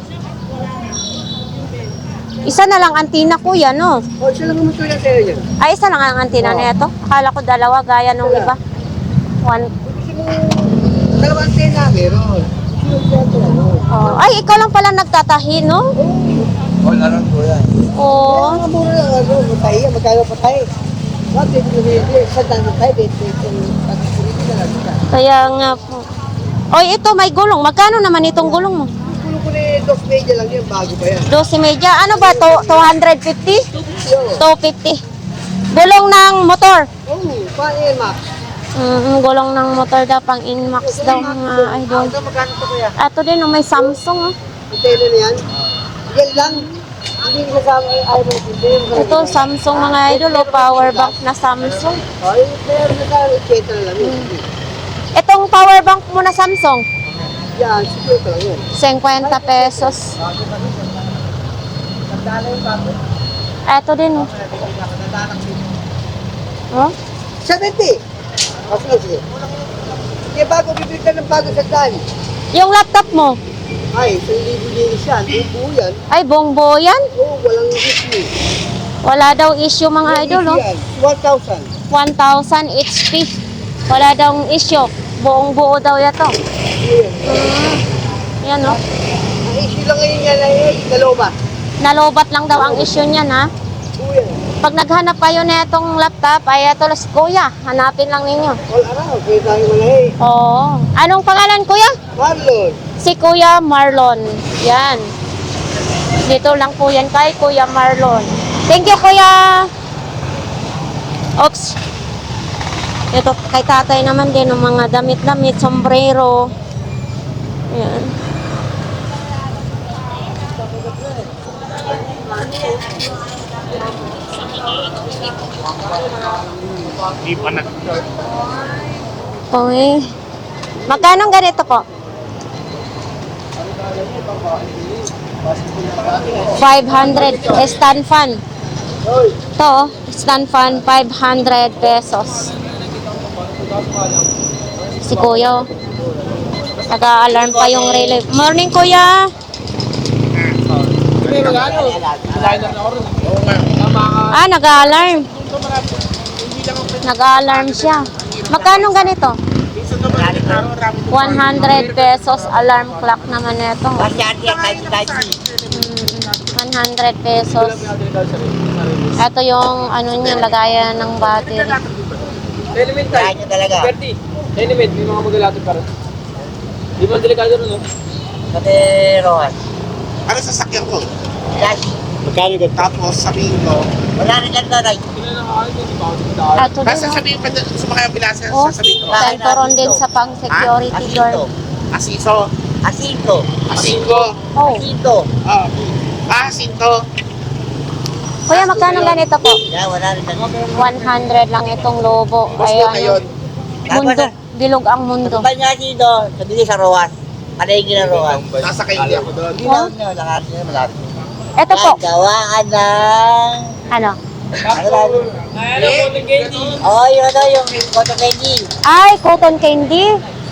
Isa na lang antina, kuya, no? O, siya lang naman yan sa'yo yan. Ay, isa lang ang antina na ito. Akala ko dalawa, gaya nung iba. Dalawang tena, meron. Oh. Ay, ikaw lang pala nagtatahi, no? All around ko yan. Oo. Ang mura lang, matay yan, magkano patay. Bakit hindi, sa dami tayo, Kaya nga po. Oy, ito may gulong. Magkano naman itong gulong mo? Kulo ko na dos media lang yan, bago pa yan. 12 media. Ano ba to? 250? 250. Gulong ng motor. Oo, paano yan, Max? Gulong ng motor daw, pang Inmax daw mga idol. Ito, magkano to kaya? Ato din, oh, may Samsung. Oh. Ang tela na yan? Yan lang. Hindi ko kasama ay ayaw mo hindi. Ito, Samsung mga idol. Oh, power bank na Samsung. Ay, pero nasa iketa na lang yun. Itong power bank mo na Samsung, Yan, secure ka lang yan. 50 pesos. Ito din. Oh. Oh? 70! Kasi nga sige. Kaya bago bibili ka ng bago sa daan. Yung laptop mo, Ay, 1,000 linis yan. Yung buo yan. ay buong buo yan. Oo, walang issue. Wala daw issue mga idol. Oh. 1,000. 1,000 HP. Wala daw issue. Buong buo daw ito. Yan, no? Ang issue lang ngayon yan ay dalawa. Nalobat lang daw ang issue niyan, ha? Buo yan. Pag naghanap kayo na itong laptop, ay ito si Kuya. Hanapin lang ninyo. All around, pwede tayo malahi. Oo. Anong pangalan, Kuya? Marlon. Si Kuya Marlon. Yan. Dito lang po yan kay Kuya Marlon. Thank you, Kuya. Oops. Ito kay tatay naman din ng mga damit-damit, sombrero. Yan. Okay. Magkano ganito po? 500 stand fan. To, stand fan 500 pesos. Si Kuya. Nag-a-alarm pa yung relay. Morning, Kuya. Ah, nag-a-alarm. Nag-a-alarm siya. Magkano ganito? 100 pesos alarm clock naman ito. 100 pesos. Ito yung ano niya, lagayan ng battery. Element tayo. Kaya talaga. 30. Element, may mga magalato para. Di ba delikado rin, no? Pati Rohan. Ano sa sakyan ko? Dahil, Magkano ka? Tapos sabihin ko, wala rin lang doon. Ito din. basta sabihin pa sa mga ambulansa, Oh, sasabihin ko. sentoron din sa pang-security guard. Asinto. Asiso, Asinto. Asingo, Oh. Asinto. Asinto. Kuya, magkano ganito po? Yeah, wala rin lang. 100 lang itong lobo. Boss ko ngayon. Mundo. Bilog ang mundo. Kapal nga dito, sabi sa Roas. Palagi na Roas. Nasakay hindi ako doon. Hindi lang nyo, nakasin na malapit. Ito po. Gawaan ng... Ano? Ano lang? Oo, yun ano, yung cotton candy. Ay, cotton candy.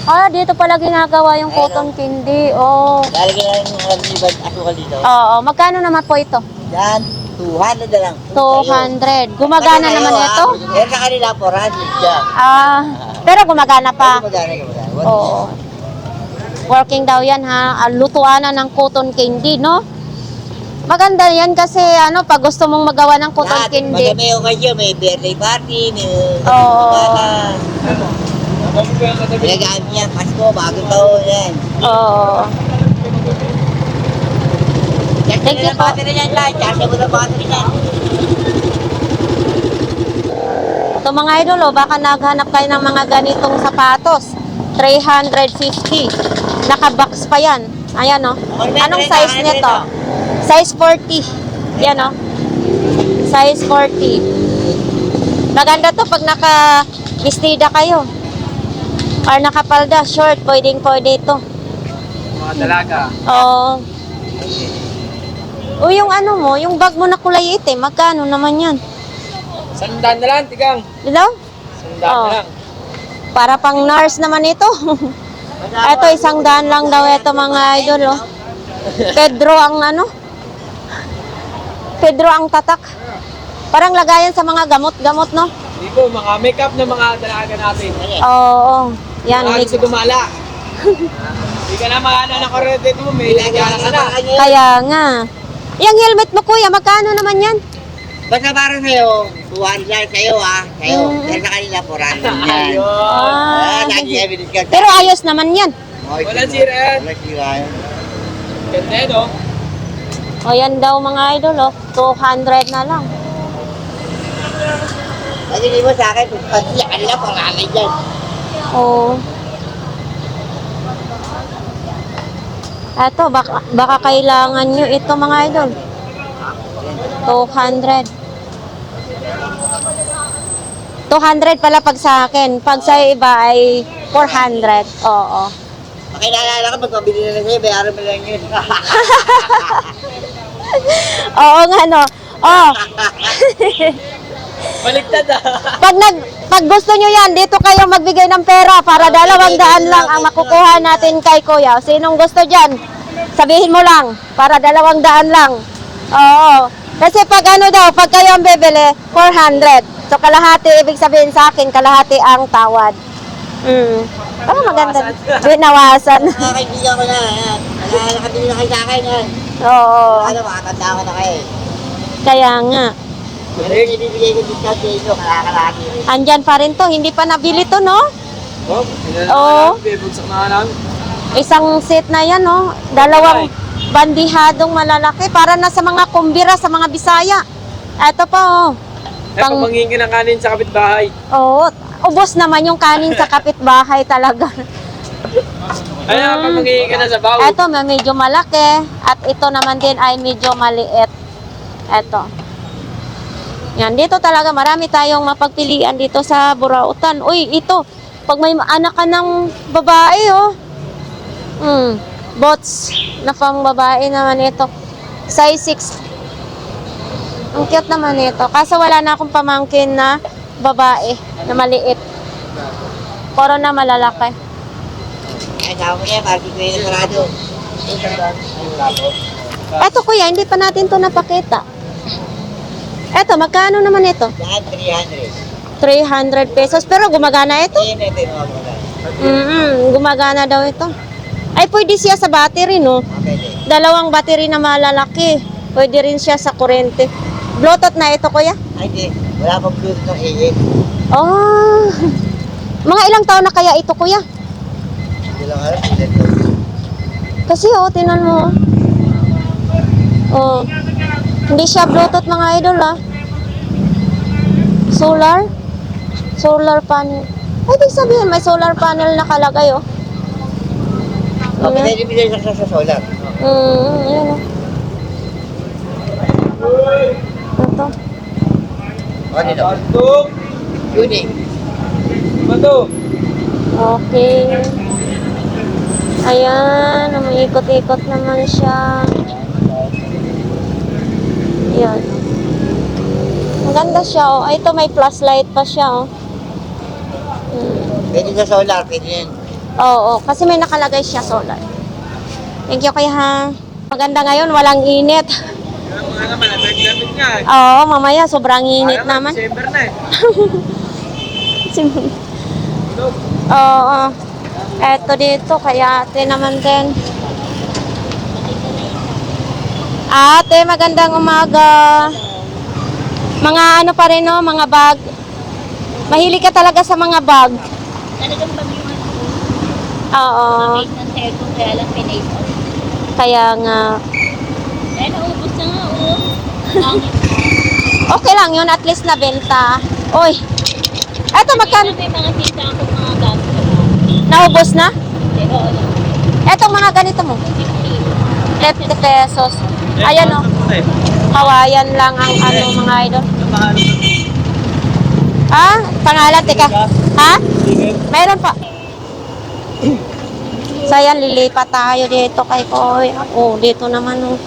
Ah, dito pala ginagawa yung cotton candy. Oh. Lalagyan ng liban asukal dito. Oo, magkano naman po ito? Yan, 200 na lang. 200. Gumagana naman ito? Yan sa kanila, 400 siya. Ah, pero gumagana pa. Gumagana. Oo. Working daw yan ha. Lutuanan ng cotton candy, no? Maganda yan kasi ano, pag gusto mong magawa ng cotton candy. May occasion, may birthday party, may Oo. gumagana. Sabi ko yung katabi. Ginagamit niya, Pasko, bagong taon yan. Oo. Thank you po. Battery niyan lang, charge mo ng battery niyan. So mga idol, oh, baka naghanap kayo ng mga ganitong sapatos. 350. Naka-box pa yan. Ayan, oh. Anong size nito? Size 40. Yan, oh. Size 40. Maganda to pag naka-bistida kayo. Or nakapalda, short. Pwede ito. Mga dalaga. Oo. O yung ano mo, yung bag mo na kulay itim, magkano naman yan? Sandaan na lang, tigang. Dilaw? Sandaan Oh. na lang. Para pang nurse naman ito. Ito, 100 lang daw ito mga idol. Oh. Pedro ang ano? Pedro ang tatak. Parang lagayan sa mga gamot-gamot, no? Hindi po, mga makeup na mga dalaga natin. Oo. Yan. Mga gusto gumala. Hindi ka na makana ng korete mo, may lagyan ka na. Kaya nga. Yung helmet mo, kuya, magkano naman yan? Basta para sa'yo, 200 lang sa'yo sa'yo. Pero sa kanila, 400 yan. Ayun. Lagi kami discount. Pero ayos naman yan. Walang sira yan. Walang sira yan. Ganda yun, oh. O yan daw mga idol, oh. 200 na lang. Kasi hindi mo sa akin, pati kanila, 400 yan. Oo. Eto, baka kailangan nyo ito mga idol. 200. 200 pala pag sa akin. Pag sa iba ay 400. Oo. Makilala ka, pag mabili na sa'yo, bayaran mo lang yun. Oo nga no. Oh. Baliktad ah. Pag gusto nyo yan, dito kayo magbigay ng pera para 200 lang ang makukuha natin kay Kuya. Sinong gusto dyan? Sabihin mo lang, para 200 lang. Oo. Kasi pag ano daw, pag kayo ang bibili, 400. So kalahati, ibig sabihin sa akin, kalahati ang tawad. Oh, maganda. Binawasan. Nakakaibigan ko na, yan. Nakabili na kayo sa akin, yan. Oo. Ano, makakanda ko na kayo. Kaya nga. Pero yung ibibigay ko discount sa inyo, kalakalaki. Andyan pa rin to, hindi pa nabili to, no? Oh, Oo. bubagsak na lang. Isang set na yan, no? Dalawang bandihadong malalaki. Para na sa mga kumbira, sa mga Bisaya. Ito pa, oh. Eh, pamangingin ng kanin sa kapitbahay. Oo. Ubos naman yung kanin sa kapitbahay talaga. Ayun, pamangingin ka na sa bawo. Ito, may medyo malaki. At ito naman din ay medyo maliit. Ito. Yan, dito talaga marami tayong mapagpilian dito sa Burautan. Uy, ito. Pag may anak ka ng babae, oh. Bots na pang babae naman ito. Size 6. Ang cute naman ito. Kaso wala na akong pamangkin na babae na maliit. Puro na malalaki. Ay, tama mo niya, parang ko yung sarado. Eto kuya, hindi pa natin to napakita. Eto, magkano naman ito? Yan, 300. 300 pesos. Pero gumagana ito? Ayun, ito yung mga mga. Gumagana daw ito. Ay, pwede siya sa battery, no? Okay, Dalawang battery na malalaki. Pwede rin siya sa kurente. Bluetooth na ito, kuya? ay, hindi. Wala pang Bluetooth ng AA. Oh. Mga ilang taon na kaya ito, kuya? Hindi lang alam, hindi lang. Kasi, oh, tinan mo. Oh. Hindi siya Bluetooth, mga idol, ah. Solar panel. Pwede sabihin, may solar panel nakalagay, oh. Okay, pwede bilhin sa solar. Ayan, oh. Ito. O, dito. Pantok. Unique. Pantok. Okay. Ayan, umiikot-ikot naman siya. Ayan. Ang ganda siya, oh. Ay, ito may flashlight pa siya, oh. Pwede sa solar, pwede yun. Oo, kasi may nakalagay siya solar. Thank you, kuya, ha. Maganda ngayon, walang init. Mga naman, naglamit nga eh. Oo, mamaya, sobrang init Ayaw, naman. December na eh. Oo. Eto dito, kaya ate naman din. Ate, magandang umaga. Mga ano pa rin, no? Mga bag. Mahilig ka talaga sa mga bag. Talagang bagyuhan ko. Oo. Make ng cellphone kaya lang pinay off. Kaya nga. Eh, naubos na nga, oh. Langit na. Okay lang yun, at least nabenta. Uy. Eto, magkano? May mga kita ako mga gamit. Naubos na? Pero, ano, Etong mga ganito mo. 50 pesos. Ayan o. Kawayan lang ang ano mga idol. Ah, pangalan, teka. Ha? Meron pa. So ayan, lilipat tayo dito kay Koy. Oh, dito naman oh.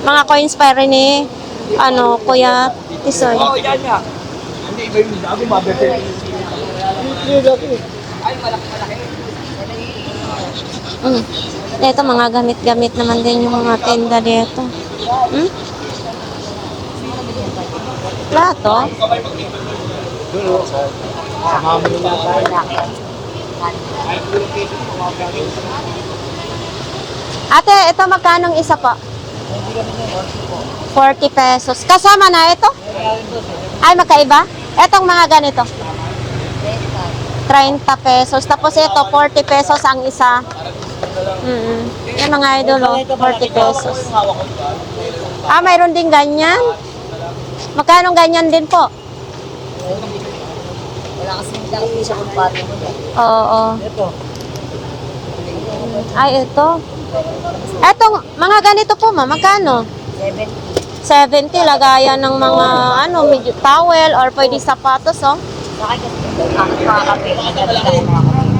Mga coins pa rin eh. Ano, Kuya Tisoy. Oo, yan nga. Hindi, iba yung ako mabete. Ay, malaki. Dito mga gamit-gamit naman din yung mga tenda dito. Plato? Ate, ito magkano isa pa? 40 pesos. Kasama na ito? Ay, magkaiba? Etong mga ganito? 30 pesos. Tapos ito, 40 pesos ang isa. Yung mga idol, oh, 40 pesos. Ah, mayroon din ganyan? Magkano ganyan din po? wala kasi hindi siya kumpate mo. Oo. Ay, ito. Etong mga ganito po, ma, magkano? 70, lagayan ng mga ano, medyo towel or pwede sapatos, oh. Bakit kasi mga kape.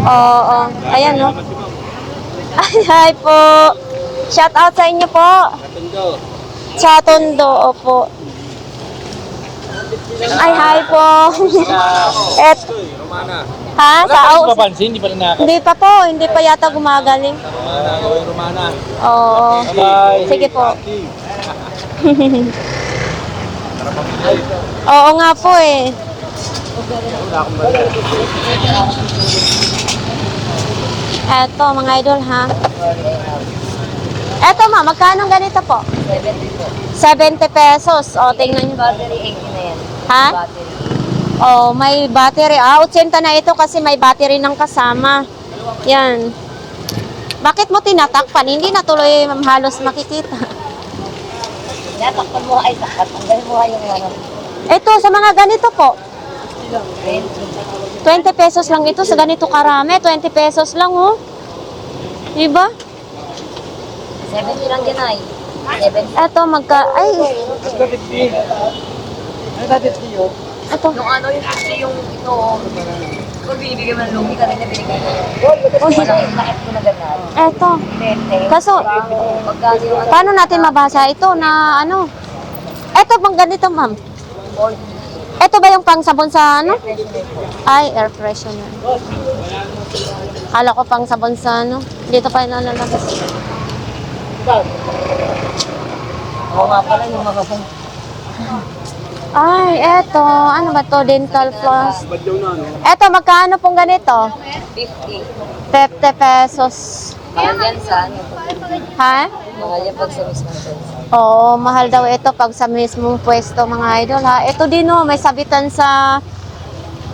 Oo. Ayan, oh. Ay, hi po. Shout out sa inyo po. Sa Tondo, opo. Ay, hi po. Ha? Sa Papansin, hindi pa rin nakaka. Hindi pa po, hindi pa yata gumagaling. Romana. Oo. Bye. Sige po. Oo nga po eh. Eto, mga idol ha. Eto ma, magkano ganito po? 70 pesos. O, tingnan nyo. Battery 80 na yan. Ha? Battery. Oh, may battery. Ah, 80 na ito kasi may battery ng kasama. Yan. Bakit mo tinatakpan? Hindi na tuloy halos makikita. Natakpan mo ay sakat. Ang galing mo yung ano. Ito, sa mga ganito po. 20. 20 pesos lang ito. Sa ganito karami, 20 pesos lang, oh. Diba? 70 lang din ay. 70. Ito, ay, ito. Nung ano yung kasi yung ito. Kung binibigyan mo ng lumi ka rin na binigay mo. Uy, Walang nakit ko na gano'n. eto. 20. Kaso, Pagkano yung ano. paano natin mabasa ito na ano? Ito bang ganito, ma'am? Ito ba yung pangsabon sa ano? Ay, air freshener. Kala ko pang sabon sa ano. Dito pa yung nalalabas. Oo nga pala yung mga kung Ay, eto. Ano ba to? Dental floss. Badyaw na, no? Eto, magkano pong ganito? 50. 50 pesos. Mahal yan sa ano. Ha? Mahal yan pag sa mismong sense. Oo, mahal daw ito pag sa mismong pwesto, mga idol, ha? Ito din, oh, may sabitan sa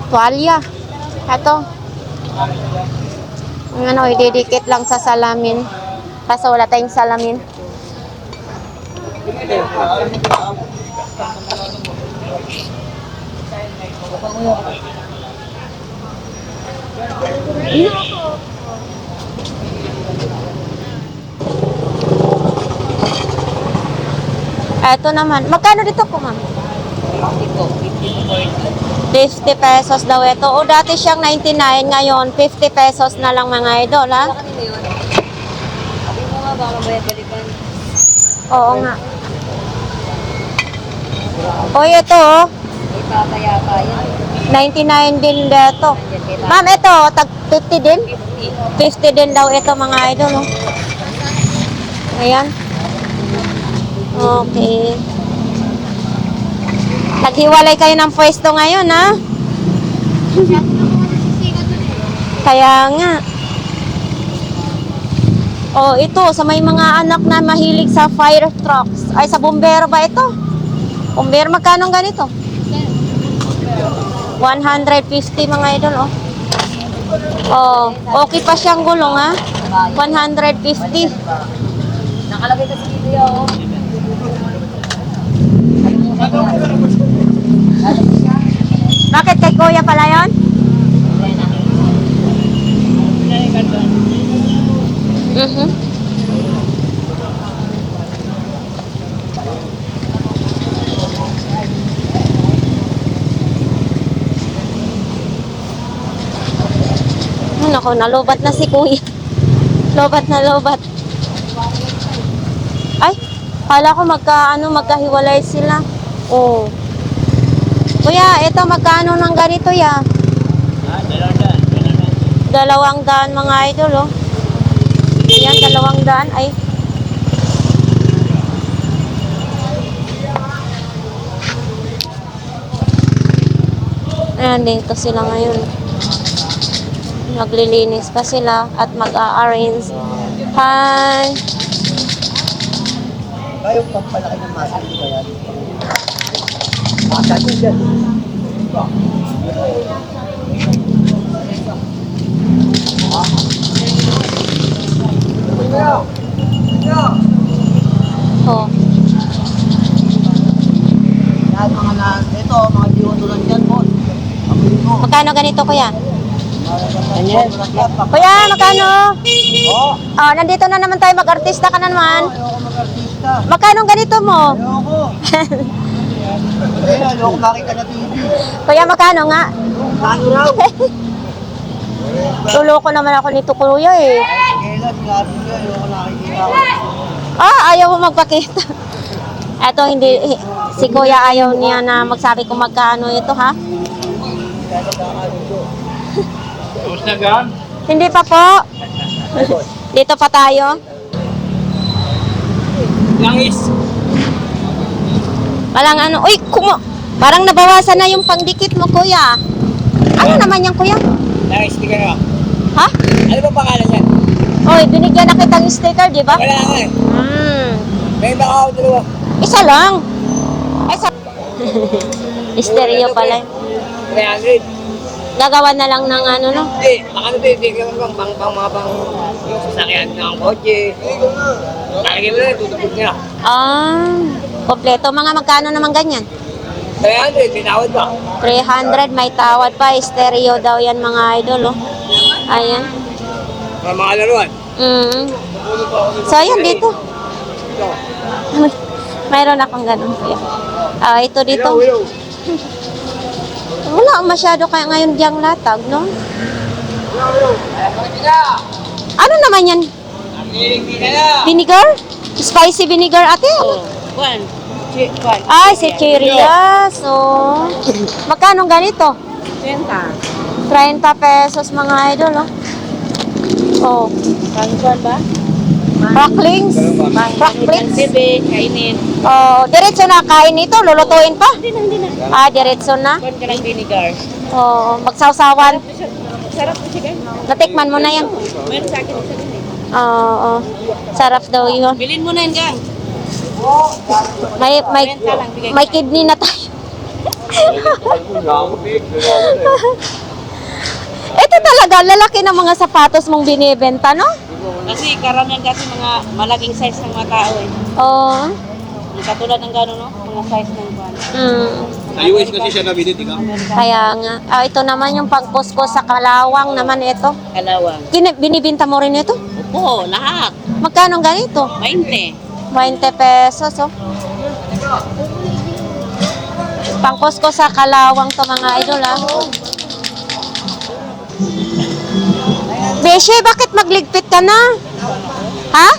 tuwalya. Ito. Ang ano, ididikit lang sa salamin. Kaso wala tayong salamin. Eto naman. Magkano dito po, ma'am? 50 pesos daw ito. O dati siyang 99, ngayon 50 pesos na lang, mga idol, ha? Kanina yun. Sabi mo nga baka bayad-balikan. Oo nga. O ito, oh. May papayapa yan. 99 din dito. Ma'am, ito, tag 50 din? 50. 50 din daw ito, mga idol, oh. Ayan. Okay. Naghiwalay kayo ng pwesto ngayon, ha? Kaya nga. Oh, ito, sa may mga anak na mahilig sa fire trucks. Ay, sa bumbero ba ito? Bumbero, magkano ganito? 150, mga idol, oh. Oh, okay pa siyang gulong ha. 150. Nakalagay kasi dito yan, oh. Bakit kay kuya pala yun? Mhm. Naku, nalubat na si kuya. Lobat na lobat. Ay, kala ko magkahiwalay sila. Oh. Kuya, ito magkano ng ganito ya? 200 mga idol, oh. Yan, 200. Ay. Ayan, dito sila ngayon. Maglilinis pa sila at mag-a-arrange. Hi! Kayo pampalaki ng muscle, di ba yan? Muscle ko dyan. Oh. Yan, ito, mga diyoto lang dyan, boss. Magkano ganito, kuya? Ganyan. Kuya, magkano? Oo. Oh, nandito na naman tayo. Mag-artista ka na naman. Ayoko mag-artista. Magkano ganito mo? Ayoko. Ayoko makita na TV. Kuya, magkano nga? Kano raw? Tuloko naman ako nito, kuya eh. Kailan, sinabi ko, ayoko nakikita ko. Ah, ayaw mo magpakita. Eto, hindi, si kuya ayaw niya na magsabi kung magkano ito, ha? Tapos na gan? Hindi pa po. Dito pa tayo. Langis. Walang ano. Uy, parang nabawasan na yung pangdikit mo, kuya. Ano naman yan, kuya? Langis, di ka na. Ha? Ano ba pangalan yan? Oy, binigyan na kitang sticker, di ba? Wala nga eh. May baka ako dalawa. Isa lang. Isa. Stereo pala. 300. Gagawa na lang ng ano, no? Hindi, baka na bibigyan mo bang mga pang yung sasakyan ng kotse. Talagay mo na, tutupog niya. Ah, kompleto. Mga magkano naman ganyan? 300, tinawad ba? 300, may tawad pa. Stereo daw yan, mga idol, oh. Ayan. Mga laruan. So, ayan, dito. Mayroon akong ganun. Ah, ito dito. Wala masyado kaya ngayon diyang latag, no? Ano naman yan? Vinegar? Spicy vinegar, ate? Ay, si Chirias. Oh. Magkano ganito? 30 pesos, mga idol, oh. Oh. Pangkuan ba? Cracklings? Cracklings? Bebe, kainin. Oh, diretso na kain ito, lulutuin pa. Hindi na. Ah, diretso na. Kuan ka ng vinegar. Oh, magsawsawan. Sarap po siya, guys. Natikman mo na yan. Meron sa akin isa din eh. Oo, sarap daw yun. Bilhin mo na yan, gang. May kidney na tayo. Ito talaga, lalaki ng mga sapatos mong binibenta, no? Kasi karamihan kasi mga malaking size ng mga tao eh. Oo. Yung katulad ng gano'n, no? Mga size ng buwan. Sa US kasi siya nabili, di ka? Kaya nga. Ah, ito naman yung pangkusko sa Kalawang naman ito. Kalawang. Binibinta mo rin ito? Opo, lahat. Magkano ganito? 20. 20 pesos, oh. Pangkusko sa Kalawang to, mga idol, ah. Beshe, bakit magligpit ka na? Ha?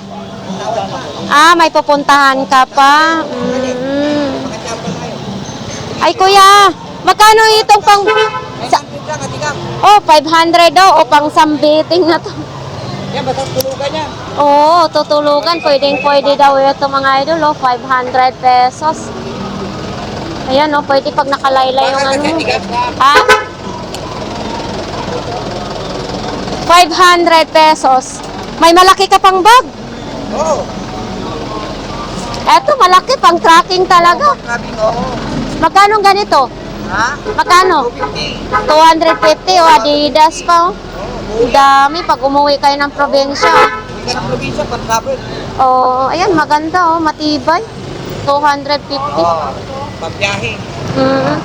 Ah, may pupuntahan ka pa. Ay, kuya, magkano itong pang... Oh, 500 daw. O, pang sambiting na to. Yan, basta tulugan yan. Oo, tutulugan. Pwede daw ito, mga idol. Oh, 500 pesos. Ayan, oh, pwede pag nakalaylay yung ano. Ha? 500 pesos. May malaki ka pang bag. Oo. Eto, malaki pang tracking talaga. Sabi ko, Magkano ganito? ha? Magkano? 250. 250 o Adidas pa, oh. Dami pag umuwi kayo ng probinsya. Hindi ka ng probinsya, pag-travel. Oh, ayan, maganda oh, matibay. 250. Pagbiyahe. Mm.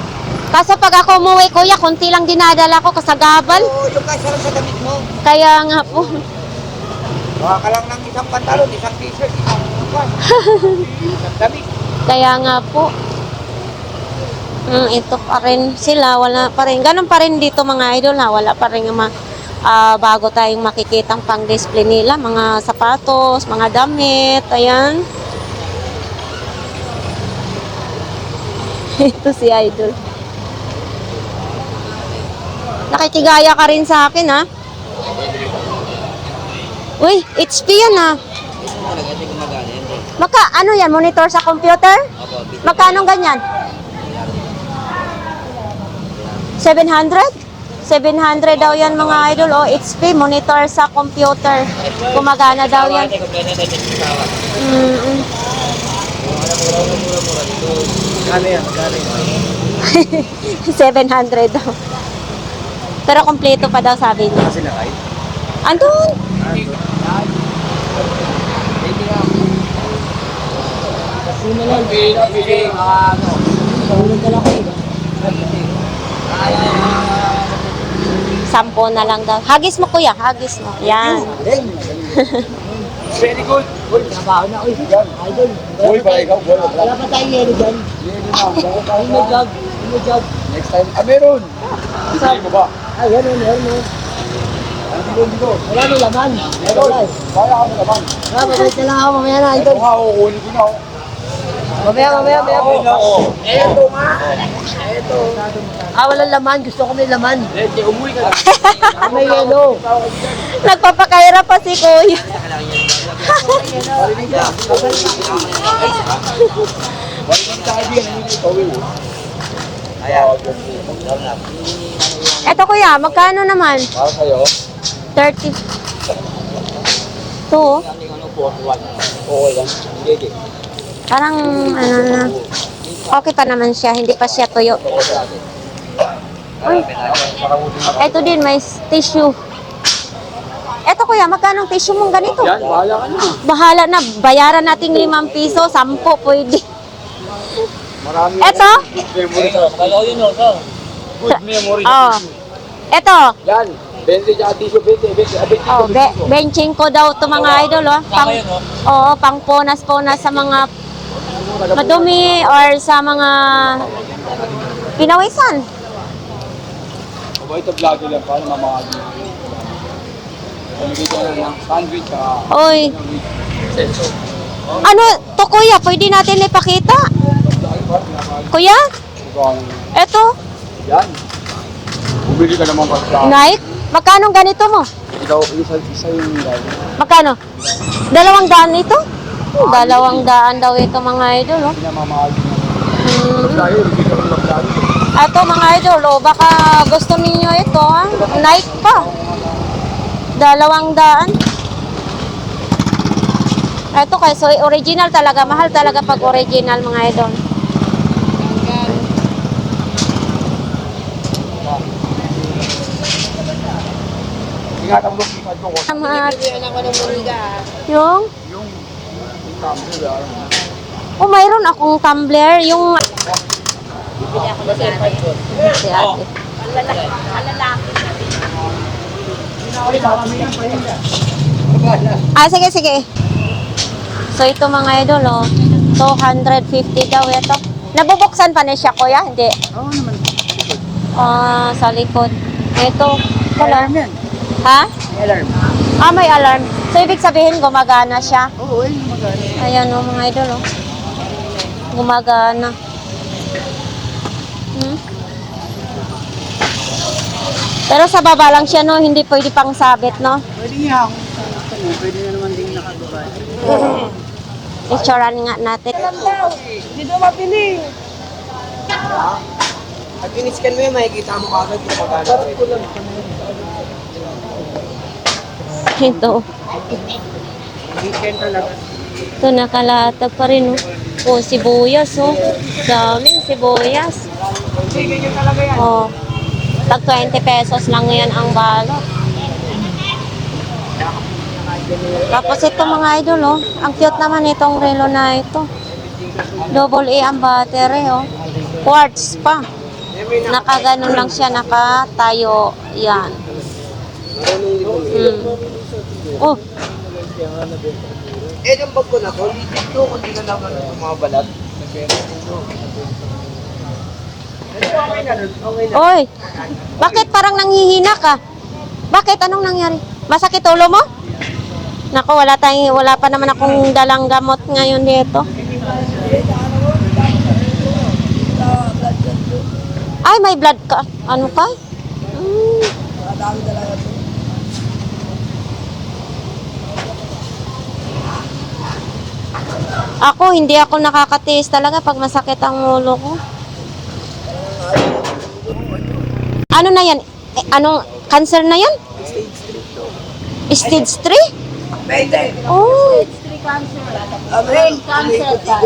Kaso pag ako umuwi, kuya, konti lang dinadala ko kasagabal. Oo, yung kasya lang sa damit mo. Kaya nga po. Baka ka lang ng isang pantalon, isang t-shirt, isang damit. Kaya nga po. Ito pa rin sila, wala pa rin. Ganun pa rin dito mga idol ha, wala pa rin bago tayong makikitang pang-display nila, mga sapatos, mga damit, ayan. Ito si idol. Nakikigaya ka rin sa akin ha. Uy, HP yan ha. Ano yan, monitor sa computer? Magkano ganyan? 700? 700 daw yan mga idol. O, HP, monitor sa computer. Gumagana daw yan. 700 daw. Pero kompleto pa daw sabi niya. Andun. Sampo na lang daw. Hagis mo kuya, hagis mo. Yan. Very good. Uy, trabaho na. Uy, idol. Uy, para ikaw. Wala pa tayong yelo dyan. Yelo na. May jog. May jog. Next time. Meron. Saan mo ba? Yan. Wala may laman. Meron. Kaya ka may laman. Mabait na lang ako mamaya na, idol. Kukunin ko na. Mamaya. Eto nga. Eto. Walang laman. Gusto ko may laman. Umuwi ka lang. May yelo. Nagpapakaira pa si kuya. Eto kuya, magkano naman? Para sa'yo. 30. Ito, Okay lang. Sige. parang ano na. Okay pa naman siya, hindi pa siya tuyo. Uy, eto din, may tissue. Eto kuya, magkano ang tissue mong ganito? Yan, bahala ka na. Bahala na, bayaran nating 5 piso, 10 pwede. Marami. Eto? Memory ka. Kala ko yun, no? Good memory. Oh. Eto, Yan. 20 tsaka tissue, 20. oh, benching ko daw to mga idol, oh. Pang ponas-ponas sa mga madumi or sa mga pinawisan. Aba, ito vlog lang. Paano mamahagi? Pamigay ka na ng sandwich tsaka Oy, ano to kuya, pwede natin ipakita? Kuya, eto, yan. Bumili ka naman pa sa Nike. Magkano ganito mo? ikaw, isa yung nilay. Magkano? 200 ito? 200 daw ito mga idol, oh. Hindi na mamahagi. Hmm. Dahil, hindi ka naman vlog. Ito mga idol, oh, baka gusto ninyo ito, ha? Nike pa. 200. Ito kay so original talaga, mahal talaga pag original mga idol. Ingatan mo, ingatan mo. Yung? Oh, mayroon akong tumbler. Yung... Si ate. Sige. So, ito mga idol, oh. 250 daw ito. Nabubuksan pa na siya, kuya? Hindi. Oo naman. Sa likod. Ito. Alarm yan. Ha? May alarm. May alarm. So, ibig sabihin, gumagana siya. Oo, ayun yung magana. Ayan, oh, mga idol, oh. Gumagana. Pero sa baba lang siya, no? Hindi pwede pang sabit, no? Pwede nga ako. Pwede na naman din nakagabay. Picturean nga natin. Dito mapili. Pag in-scan mo yun, makikita mo kagad kung magkano. Ito. In-scan talaga. Ito, nakalatag pa rin, oh. Oh, sibuyas, oh. Daming sibuyas. Ganyan talaga yan. Oh. Tag 20 pesos lang yan ang balot. Tapos ito mga idol, oh. Ang cute naman itong relo na ito. Double A ang battery, oh. Quartz pa. Nakaganon lang siya, nakatayo. Yan. Oh, Eh, yung bag ko na to, liquid to, kung di na naman yung mga balat. oy. Bakit parang nanghihina ka? Bakit? Anong nangyari? Masakit ulo mo? Nako, wala pa naman akong dalang gamot ngayon dito. Ay, may blood ka. Ano ka? Ako, hindi ako nakakatiis talaga pag masakit ang ulo ko. Ano na yan? Anong cancer na yan? Stage 3? Oh. Brain cancer ka.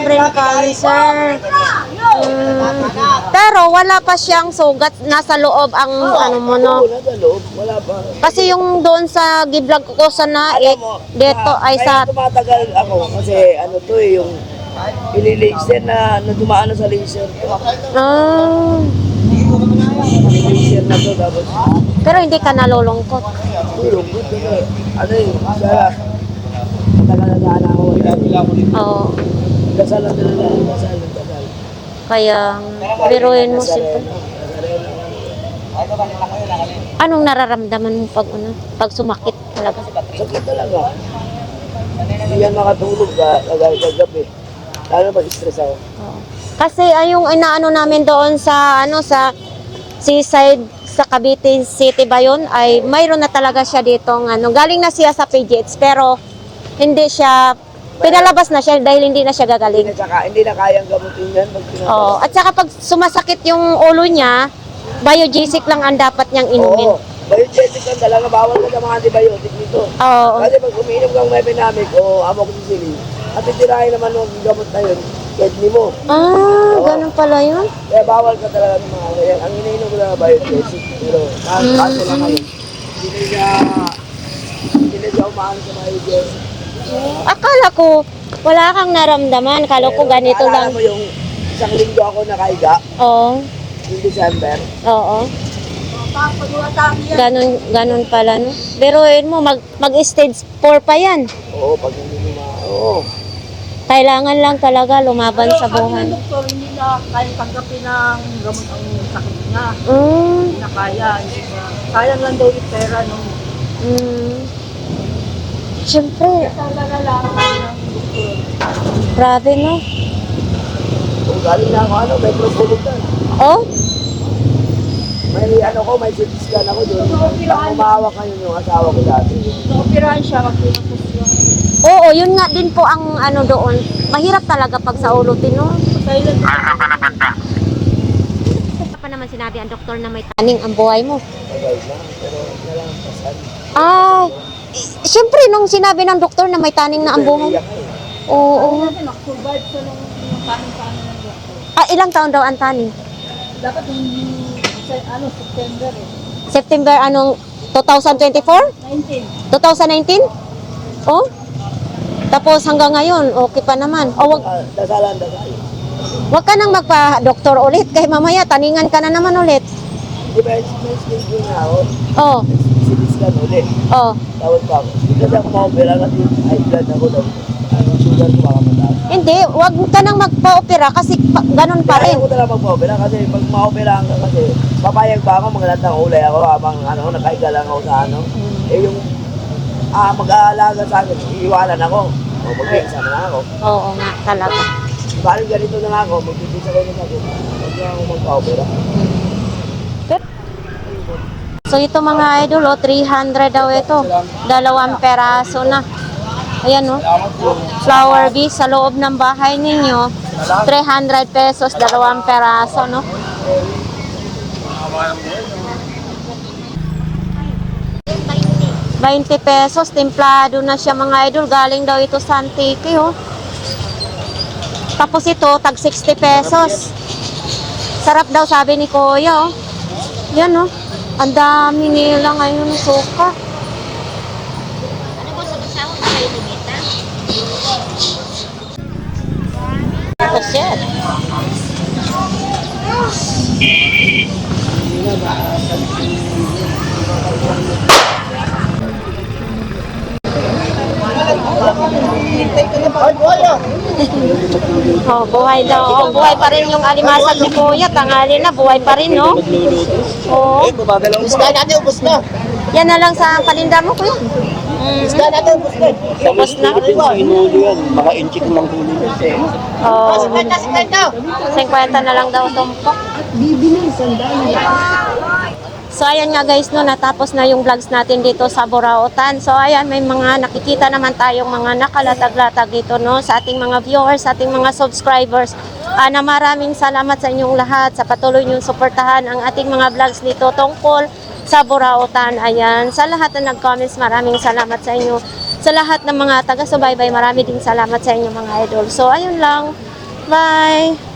Brain cancer. Pero wala pa siyang sugat nasa loob ang ano mo no. Wala pa. Kasi yung doon sa giblog ko sa naik, dito ay Kaya sa tumatagal ako kasi ano to eh, yung ililaser na dumaan na sa laser. ah, Laser na to tapos pero hindi ka nalulungkot. tulong ko to. Ano eh, sa matagal na sana ako. Oo. Kasal lang talaga, kasal. Kaya biruin mo sila. Anong nararamdaman mo pag sumakit talaga? Sakit talaga. Hindi yan makatulog kagabi. Lalo mag-stress ako. Oo. Kasi yung inaano namin doon sa sa seaside sa Cavite City ba yun, ay mayroon na talaga siya dito galing na siya sa PGH pero hindi siya pinalabas na siya dahil hindi na siya gagaling. Hindi na kayang gamutin yan pag pinapalabas. Oo. At saka pag sumasakit yung ulo niya, biogesic lang ang dapat niyang inumin. Oo. Biogesic lang talaga, bawal ka sa mga antibiotic nito. Oo. Kasi pag umiinom kang mepinamic o amoxicillin, at titirahin naman yung gamot na yun, kidney mo. Ganun pala yun. Kaya bawal ka talaga ng mga kaya. Ang iniinom ko na biogesic. Pero kaso lang ngayon, hindi na siya umaano sa biogesic. Akala ko, wala kang naramdaman. Akala ko ganito Naalala lang. mo yung isang linggo ako nakaiga, Oo. yung December. Oo. Ganun pala, no? Biruin mo, mag-stage 4 pa yan. Oo, pag hindi mo oo. Kailangan lang talaga lumaban sa buhay. Doktor, hindi na kaya tanggapin ng gamot ang sakit niya. Mm. Hindi na kaya. Hindi na. Sayang lang daw yung pera, no? Mm. Siyempre, Talaga lang ng doktor. grabe, no? Kung galing na ako, may propulutan. Oh? May CT scan ako doon. Ang umahawak ngayon yung asawa ko dati. Naoperahan siya, magpinapos yun. Oo, yun nga din po ang doon. Mahirap talaga pag sa ulutin, no? Silent. Pa naman sinabi ang doktor na may taning ang buhay mo. Tagal na, pero nalampasan. Siyempre, nung sinabi ng doktor na may taning na ang buhay. Iyak eh. Oo. Kasi nag-survive siya nung kanin-kanin ng doktor. Ilang taon daw ang taning? Dapat September eh. September 2024? 19. 2019? Oh? Tapos hanggang ngayon, okay pa naman. O, Dasalan. wag ka nang magpa-doktor ulit. Kaya mamaya, taningan ka na naman ulit. Di ba, may schedule na ako. Oh, CT scan ulit. oh. Tawag pa ako. Kasi ako ma-opera kasi high blood ako daw. Sugar ko baka mataas. Hindi, wag ka nang magpa-opera kasi ganun pa rin. Kaya ko talaga mag-opera kasi pag ma-opera ka kasi papayag ba ako maglahat ng ulay ako habang nakahiga lang ako sa Eh yung mag-aalaga sa akin, iiwanan ako. O mag-iisa na ako. Oo nga, talaga. Parang ganito na lang ako, magpipisa ko na sa akin. Huwag na ako magpa-opera. So ito mga idol, 300 daw ito. 2 peraso na. Ayan oh. Flower bee sa loob ng bahay ninyo. 300 pesos, 2 peraso, no? ₱20, templado na siya mga idol. Galing daw ito sa Antique, oh. Tapos ito, tag 60 pesos. Sarap daw sabi ni Kuya, oh. Yan, oh. Ang dami nila ngayon suka. Oh, shit. Oh, buhay daw. Oh, buhay pa rin yung alimasag ni Kuya. Tangali na, buhay pa rin, no? Oo. Isda natin, ubos na. Yan na lang sa paninda mo, Kuya. Isda natin, ubos na. Tapos na. Mga inchik lang huli nito. Oh, 50. 50 na lang daw tumpok. So ayan nga guys, no, natapos na yung vlogs natin dito sa Burautan. So ayan, may mga nakikita naman tayong mga nakalatag-latag dito, no, sa ating mga viewers, sa ating mga subscribers. Na maraming salamat sa inyong lahat sa patuloy niyong suportahan ang ating mga vlogs dito tungkol sa Burautan. Ayan, sa lahat na nag-comments, maraming salamat sa inyo. Sa lahat ng mga taga-subaybay, marami ding salamat sa inyo mga idol. So ayun lang. Bye!